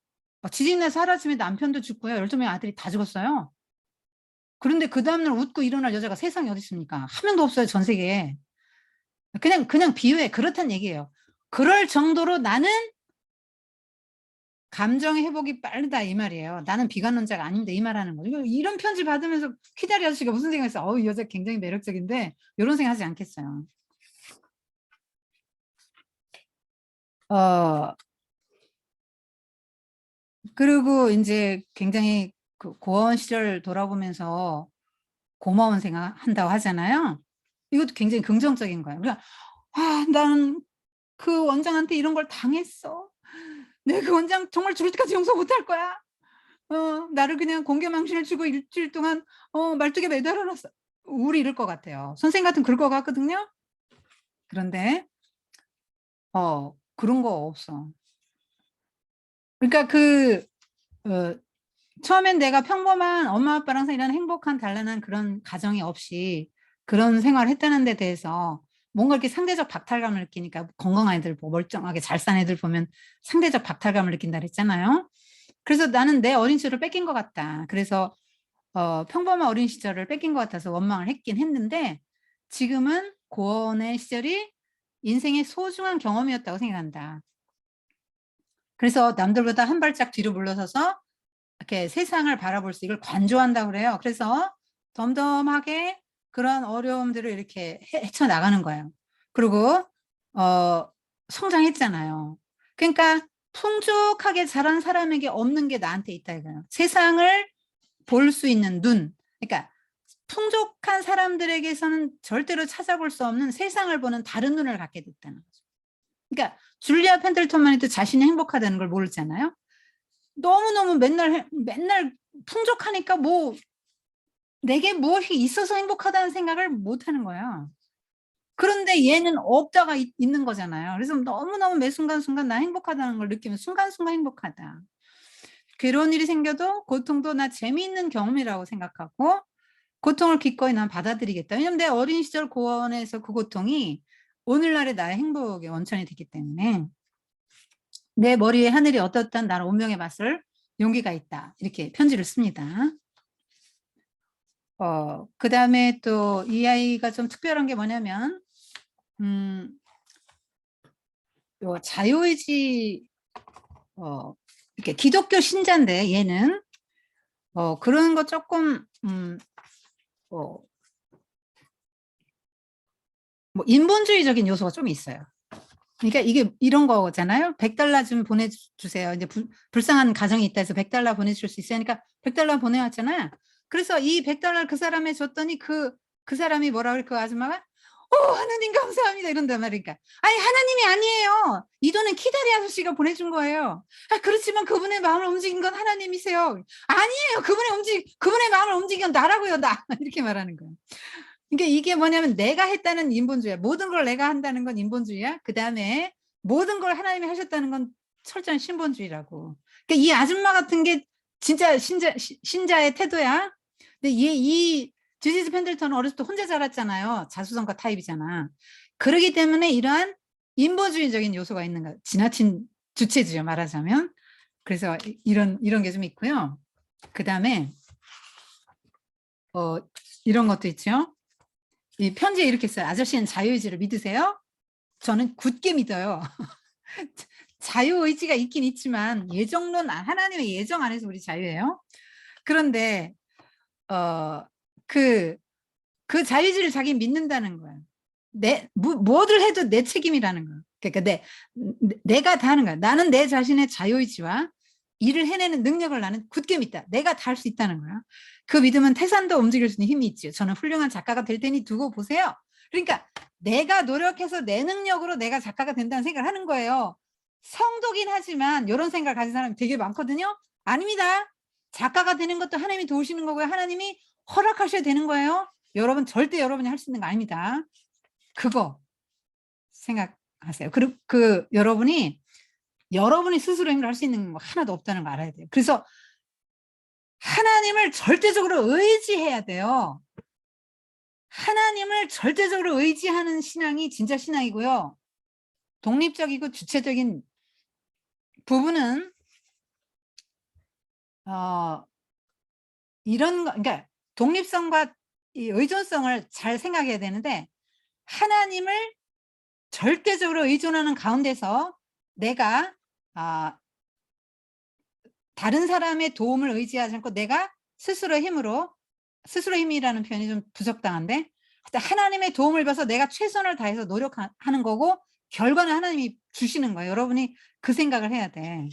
지진이 나서 하루아침에 남편도 죽고요. 12명의 아들이 다 죽었어요. 그런데 그 다음날 웃고 일어날 여자가 세상에 어디 있습니까? 한 명도 없어요. 전 세계에. 그냥 비유해. 그렇다는 얘기예요. 그럴 정도로 나는 감정의 회복이 빠르다 이 말이에요. 나는 비관론자가 아닌데 이 말하는 거죠. 이런 편지 받으면서 키다리 아저씨가 무슨 생각했어? 이 여자 굉장히 매력적인데 이런 생각 하지 않겠어요. 그리고 이제 굉장히 고원 시절 돌아보면서 고마운 생각 한다고 하잖아요. 이것도 굉장히 긍정적인 거예요. 그러니까 나는 그 원장한테 이런 걸 당했어. 내가 그 원장 정말 죽을 때까지 용서 못할 거야. 나를 그냥 공개망신을 주고 일주일 동안 말뚝에 매달아놨어. 우리 이럴 것 같아요. 선생님 같은 그럴 것 같거든요. 그런데 그런 거 없어. 그러니까 처음엔 내가 평범한 엄마 아빠랑 이런 행복한 단란한 그런 가정이 없이 그런 생활을 했다는 데 대해서 뭔가 이렇게 상대적 박탈감을 느끼니까 건강한 애들 멀쩡하게 잘 산 애들 보면 상대적 박탈감을 느낀다 그랬잖아요. 그래서 나는 내 어린 시절을 뺏긴 것 같다. 그래서 평범한 어린 시절을 뺏긴 것 같아서 원망을 했긴 했는데 지금은 고원의 시절이 인생의 소중한 경험이었다고 생각한다. 그래서 남들보다 한 발짝 뒤로 물러서서 이렇게 세상을 바라볼 수 이걸 관조한다고 그래요. 그래서 덤덤하게 그런 어려움들을 이렇게 헤쳐나가는 거예요. 그리고 성장했잖아요. 그러니까 풍족하게 자란 사람에게 없는 게 나한테 있다 이거예요. 세상을 볼 수 있는 눈. 그러니까 풍족한 사람들에게서는 절대로 찾아볼 수 없는 세상을 보는 다른 눈을 갖게 됐다는 거죠. 그러니까 줄리아 펜들턴만 해도 자신이 행복하다는 걸 모르잖아요. 너무너무 맨날 풍족하니까 뭐 내게 무엇이 있어서 행복하다는 생각을 못 하는 거예요. 그런데 얘는 없다가 있는 거잖아요. 그래서 너무너무 매 순간순간 나 행복하다는 걸 느끼면 순간순간 행복하다. 괴로운 일이 생겨도 고통도 나 재미있는 경험이라고 생각하고 고통을 기꺼이 난 받아들이겠다. 왜냐면 내 어린 시절 고원에서 그 고통이 오늘날의 나의 행복의 원천이 됐기 때문에 내 머리에 하늘이 어떻든 나를 운명의 맛을 용기가 있다. 이렇게 편지를 씁니다. 그다음에 또 이 아이가 좀 특별한 게 뭐냐면 요 자유의지 이렇게 기독교 신자인데 얘는 그런 거 조금 뭐 인본주의적인 요소가 좀 있어요. 그러니까 이게 이런 거잖아요. $100 좀 보내주세요. 이제 불쌍한 가정이 있다 해서 $100 보내줄 수 있어요. 그러니까 $100 보내왔잖아요. 그래서 이 $100 그 사람에 줬더니 그 사람이 뭐라 그래? 그 아줌마가 하나님 감사합니다 이런단 말이니까. 아니 하나님이 아니에요. 이 돈은 키다리 아저씨가 보내준 거예요. 그렇지만 그분의 마음을 움직인 건 하나님이세요. 아니에요. 그분의 마음을 움직인 건 나라고요. 나 이렇게 말하는 거예요. 그러니까 이게 뭐냐면 내가 했다는 인본주의야. 모든 걸 내가 한다는 건 인본주의야. 그다음에 모든 걸 하나님이 하셨다는 건 철저한 신본주의라고. 그러니까 이 아줌마 같은 게 진짜 신자의 태도야. 근데 이 주지스 펜들턴은 어렸을 때 혼자 자랐잖아요. 자수성가 타입이잖아. 그러기 때문에 이러한 인본주의적인 요소가 있는 거야. 지나친 주체주의 말하자면. 그래서 이런 게 좀 있고요. 그다음에 이런 것도 있죠. 이 편지에 이렇게 써요. 아저씨는 자유의지를 믿으세요? 저는 굳게 믿어요. 자유의지가 있긴 있지만 예정론 하나님의 예정 안에서 우리 자유예요. 그런데 그 자유의지를 자기 믿는다는 거예요. 뭐를 해도 내 책임이라는 거예요. 그러니까 내가 다 하는 거야. 나는 내 자신의 자유의지와 일을 해내는 능력을 나는 굳게 믿다. 내가 다 할 수 있다는 거야. 그 믿음은 태산도 움직일 수 있는 힘이 있죠. 저는 훌륭한 작가가 될 테니 두고 보세요. 그러니까 내가 노력해서 내 능력으로 내가 작가가 된다는 생각을 하는 거예요. 성도긴 하지만 이런 생각을 가진 사람이 되게 많거든요. 아닙니다. 작가가 되는 것도 하나님이 도우시는 거고요. 하나님이 허락하셔야 되는 거예요. 여러분 절대 여러분이 할 수 있는 거 아닙니다. 그거 생각하세요. 그리고 여러분이 스스로 행동할 수 있는 거 하나도 없다는 거 알아야 돼요. 그래서 하나님을 절대적으로 의지해야 돼요. 하나님을 절대적으로 의지하는 신앙이 진짜 신앙이고요. 독립적이고 주체적인 부분은 이런 거, 그러니까 독립성과 이 의존성을 잘 생각해야 되는데 하나님을 절대적으로 의존하는 가운데서 내가 다른 사람의 도움을 의지하지 않고 내가 스스로의 힘이라는 표현이 좀 부적당한데 하나님의 도움을 받아서 내가 최선을 다해서 노력하는 거고 결과는 하나님이 주시는 거예요. 여러분이 그 생각을 해야 돼.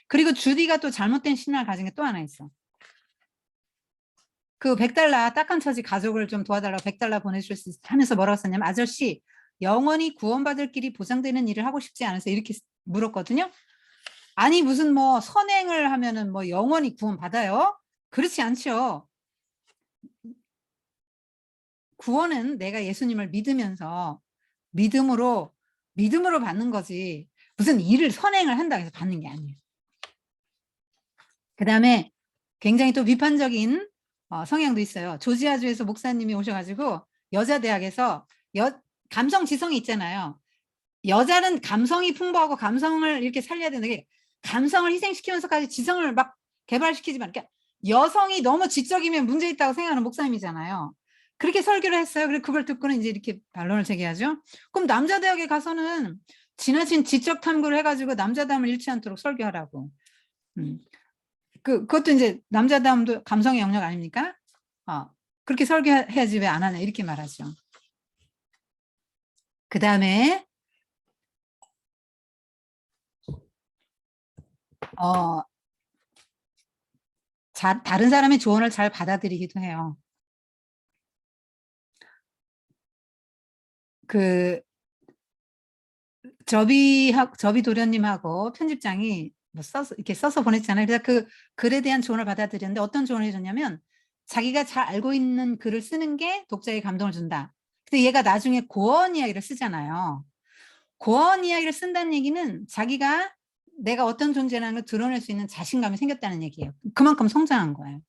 그리고 주디가 또 잘못된 신앙을 가진 게 또 하나 있어. 그 $100 딱한 처지 가족을 좀 도와달라고 $100 보내줄 수 하면서 뭐라고 썼냐면 아저씨 영원히 구원받을 길이 보장되는 일을 하고 싶지 않아서 이렇게 물었거든요. 아니 무슨 뭐 선행을 하면은 뭐 영원히 구원받아요? 그렇지 않죠. 구원은 내가 예수님을 믿으면서 믿음으로 받는 거지 무슨 일을 선행을 한다고 해서 받는 게 아니에요. 그다음에 굉장히 또 비판적인 성향도 있어요. 조지아주에서 목사님이 오셔가지고 여자 대학에서 감성 지성이 있잖아요. 여자는 감성이 풍부하고 감성을 이렇게 살려야 되는데 감성을 희생시키면서까지 지성을 막 개발시키지만 그러니까 여성이 너무 지적이면 문제 있다고 생각하는 목사님이잖아요. 그렇게 설교를 했어요. 그리고 그걸 듣고는 이제 이렇게 반론을 제기하죠. 그럼 남자 대학에 가서는 지나친 지적 탐구를 해가지고 남자담을 잃지 않도록 설교하라고. 그것도 이제 남자담도 감성의 영역 아닙니까? 그렇게 설교해야지 왜 안 하냐 이렇게 말하죠. 그 다음에 다른 사람의 조언을 잘 받아들이기도 해요. 그 저비 도련님하고 편집장이 뭐 이렇게 써서 보냈잖아요. 그래서 그 글에 대한 조언을 받아들였는데 어떤 조언을 해줬냐면 자기가 잘 알고 있는 글을 쓰는 게 독자에게 감동을 준다. 근데 얘가 나중에 고어원 이야기를 쓰잖아요. 고어원 이야기를 쓴다는 얘기는 자기가 내가 어떤 존재라는 걸 드러낼 수 있는 자신감이 생겼다는 얘기예요. 그만큼 성장한 거예요.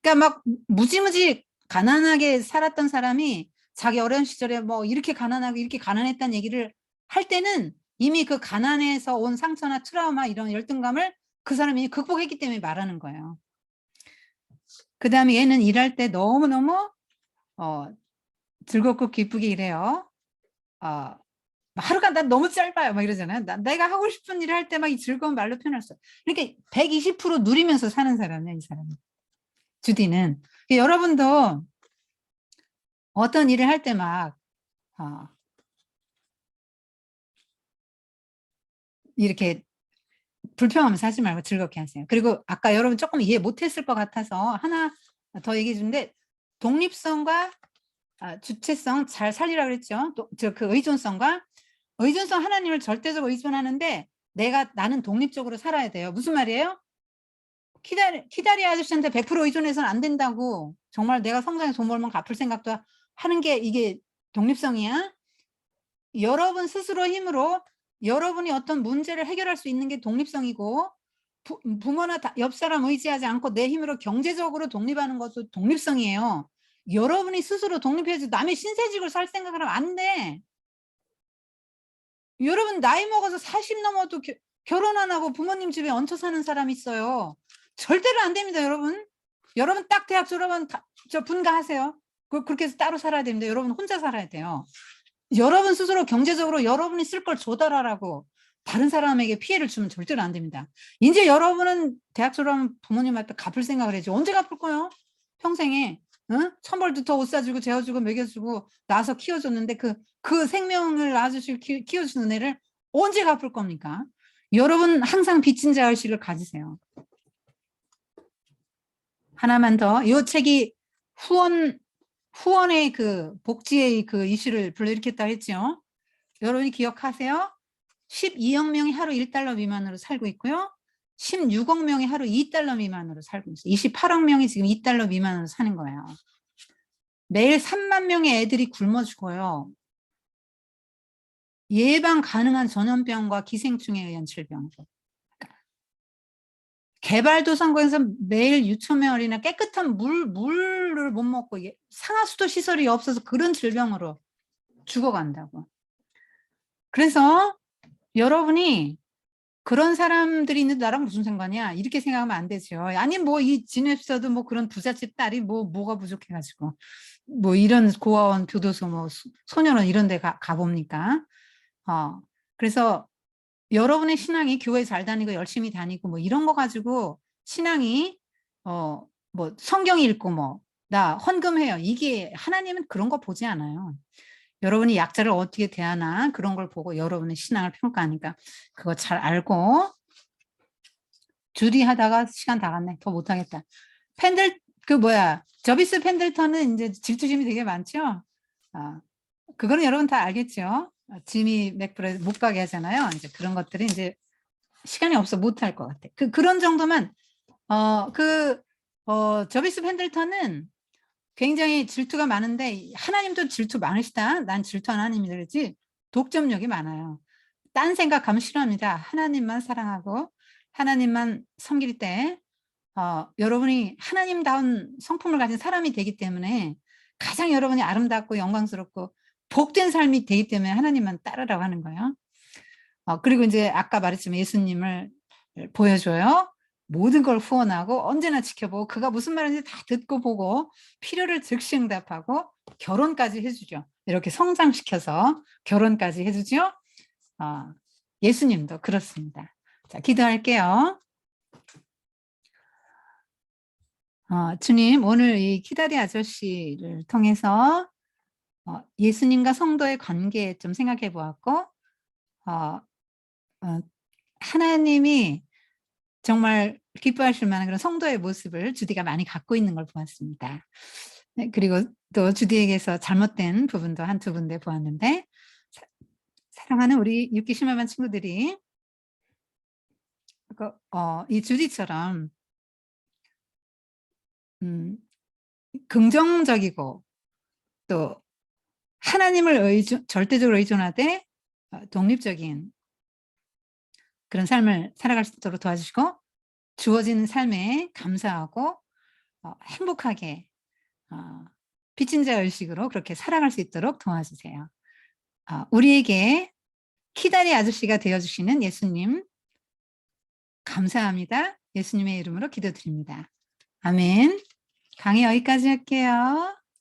그러니까 막 무지무지 가난하게 살았던 사람이 자기 어려운 시절에 뭐 이렇게 가난하고 이렇게 가난했다는 얘기를 할 때는 이미 그 가난에서 온 상처나 트라우마 이런 열등감을 그 사람이 극복했기 때문에 말하는 거예요. 그 다음에 얘는 일할 때 너무너무 즐겁고 기쁘게 일해요. 하루가 난 너무 짧아요. 막 이러잖아요. 내가 하고 싶은 일을 할 때 막 이 즐거운 말로 표현할 수. 그러니까 120% 누리면서 사는 사람이야, 이 사람은. 주디는. 여러분도 어떤 일을 할 때 막 이렇게 불평하면서 하지 말고 즐겁게 하세요. 그리고 아까 여러분 조금 이해 못했을 것 같아서 하나 더 얘기해 주는데 독립성과 주체성 잘 살리라고 그랬죠. 그 의존성과 의존성 하나님을 절대적으로 의존하는데 나는 독립적으로 살아야 돼요. 무슨 말이에요? 키다리 아저씨한테 100% 의존해서는 안 된다고. 정말 내가 성장해 돈 벌면 갚을 생각도 하는 게 이게 독립성이야. 여러분 스스로 힘으로 여러분이 어떤 문제를 해결할 수 있는 게 독립성이고 부모나 옆 사람 의지하지 않고 내 힘으로 경제적으로 독립하는 것도 독립성이에요. 여러분이 스스로 독립해서 남의 신세직으로 살 생각을 하면 안 돼. 여러분 나이 먹어서 40 넘어도 결혼 안 하고 부모님 집에 얹혀 사는 사람 있어요. 절대로 안 됩니다, 여러분. 여러분 딱 대학 졸업은 분가하세요. 그렇게 해서 따로 살아야 됩니다. 여러분 혼자 살아야 돼요. 여러분 스스로 경제적으로 여러분이 쓸 걸 조달하라고 다른 사람에게 피해를 주면 절대로 안 됩니다. 이제 여러분은 대학 졸업하면 부모님한테 갚을 생각을 해야지. 언제 갚을 거예요? 평생에. 응? 천벌도 더 옷 사주고 재워주고 먹여주고 낳아서 키워줬는데 그 생명을 낳아주시고 키워주는 애를 언제 갚을 겁니까? 여러분 항상 빚진 자의식을 가지세요. 하나만 더. 이 책이 후원의 그 복지의 그 이슈를 불러일으켰다고 했죠. 여러분이 기억하세요? 12억 명이 하루 1달러 미만으로 살고 있고요. 16억 명이 하루 2달러 미만으로 살고 있어요. 28억 명이 지금 2달러 미만으로 사는 거예요. 매일 3만 명의 애들이 굶어 죽어요. 예방 가능한 전염병과 기생충에 의한 질병. 개발도상국에서 매일 6천 명이나 깨끗한 물을 못 먹고 상하수도 시설이 없어서 그런 질병으로 죽어간다고. 그래서 여러분이 그런 사람들이 있는데 나랑 무슨 상관이야? 이렇게 생각하면 안 되죠. 아니 뭐 이 지냅서도 뭐 그런 부잣집 딸이 뭐가 부족해가지고 뭐 이런 고아원, 교도소, 뭐 소년원 이런 데 가봅니까? 그래서 여러분의 신앙이 교회 잘 다니고 열심히 다니고 뭐 이런 거 가지고 신앙이 뭐 성경 읽고 뭐 나 헌금해요. 이게 하나님은 그런 거 보지 않아요. 여러분이 약자를 어떻게 대하나 그런 걸 보고 여러분의 신앙을 평가하니까 그거 잘 알고. 주디 하다가 시간 다 갔네. 더 못하겠다. 저비스 펜들턴은 이제 질투심이 되게 많죠. 그거는 여러분 다 알겠죠. 지미 맥브레 못 가게 하잖아요. 이제 그런 것들이 이제 시간이 없어 못할 것 같아. 그런 정도만. 저비스 펜들턴은 굉장히 질투가 많은데 하나님도 질투 많으시다. 난 질투 하나님이다 그러지. 독점력이 많아요. 딴 생각하면 싫어합니다. 하나님만 사랑하고 하나님만 섬길 때 여러분이 하나님다운 성품을 가진 사람이 되기 때문에 가장 여러분이 아름답고 영광스럽고 복된 삶이 되기 때문에 하나님만 따르라고 하는 거예요. 그리고 이제 아까 말했지만 예수님을 보여줘요. 모든 걸 후원하고 언제나 지켜보고 그가 무슨 말인지 다 듣고 보고 필요를 즉시 응답하고 결혼까지 해주죠. 이렇게 성장시켜서 결혼까지 해주죠. 예수님도 그렇습니다. 자, 기도할게요. 주님, 오늘 이 키다리 아저씨를 통해서 예수님과 성도의 관계 좀 생각해 보았고 하나님이 정말 기뻐하실 만한 그런 성도의 모습을 주디가 많이 갖고 있는 걸 보았습니다. 네, 그리고 또 주디에게서 잘못된 부분도 한두 군데 보았는데 사랑하는 우리 6기 심화반 친구들이 이 주디처럼 긍정적이고 또 하나님을 절대적으로 의존하되 독립적인 그런 삶을 살아갈 수 있도록 도와주시고 주어지는 삶에 감사하고 행복하게 빚진 자 의식으로 그렇게 살아갈 수 있도록 도와주세요. 우리에게 키다리 아저씨가 되어주시는 예수님 감사합니다. 예수님의 이름으로 기도드립니다. 아멘. 강의 여기까지 할게요.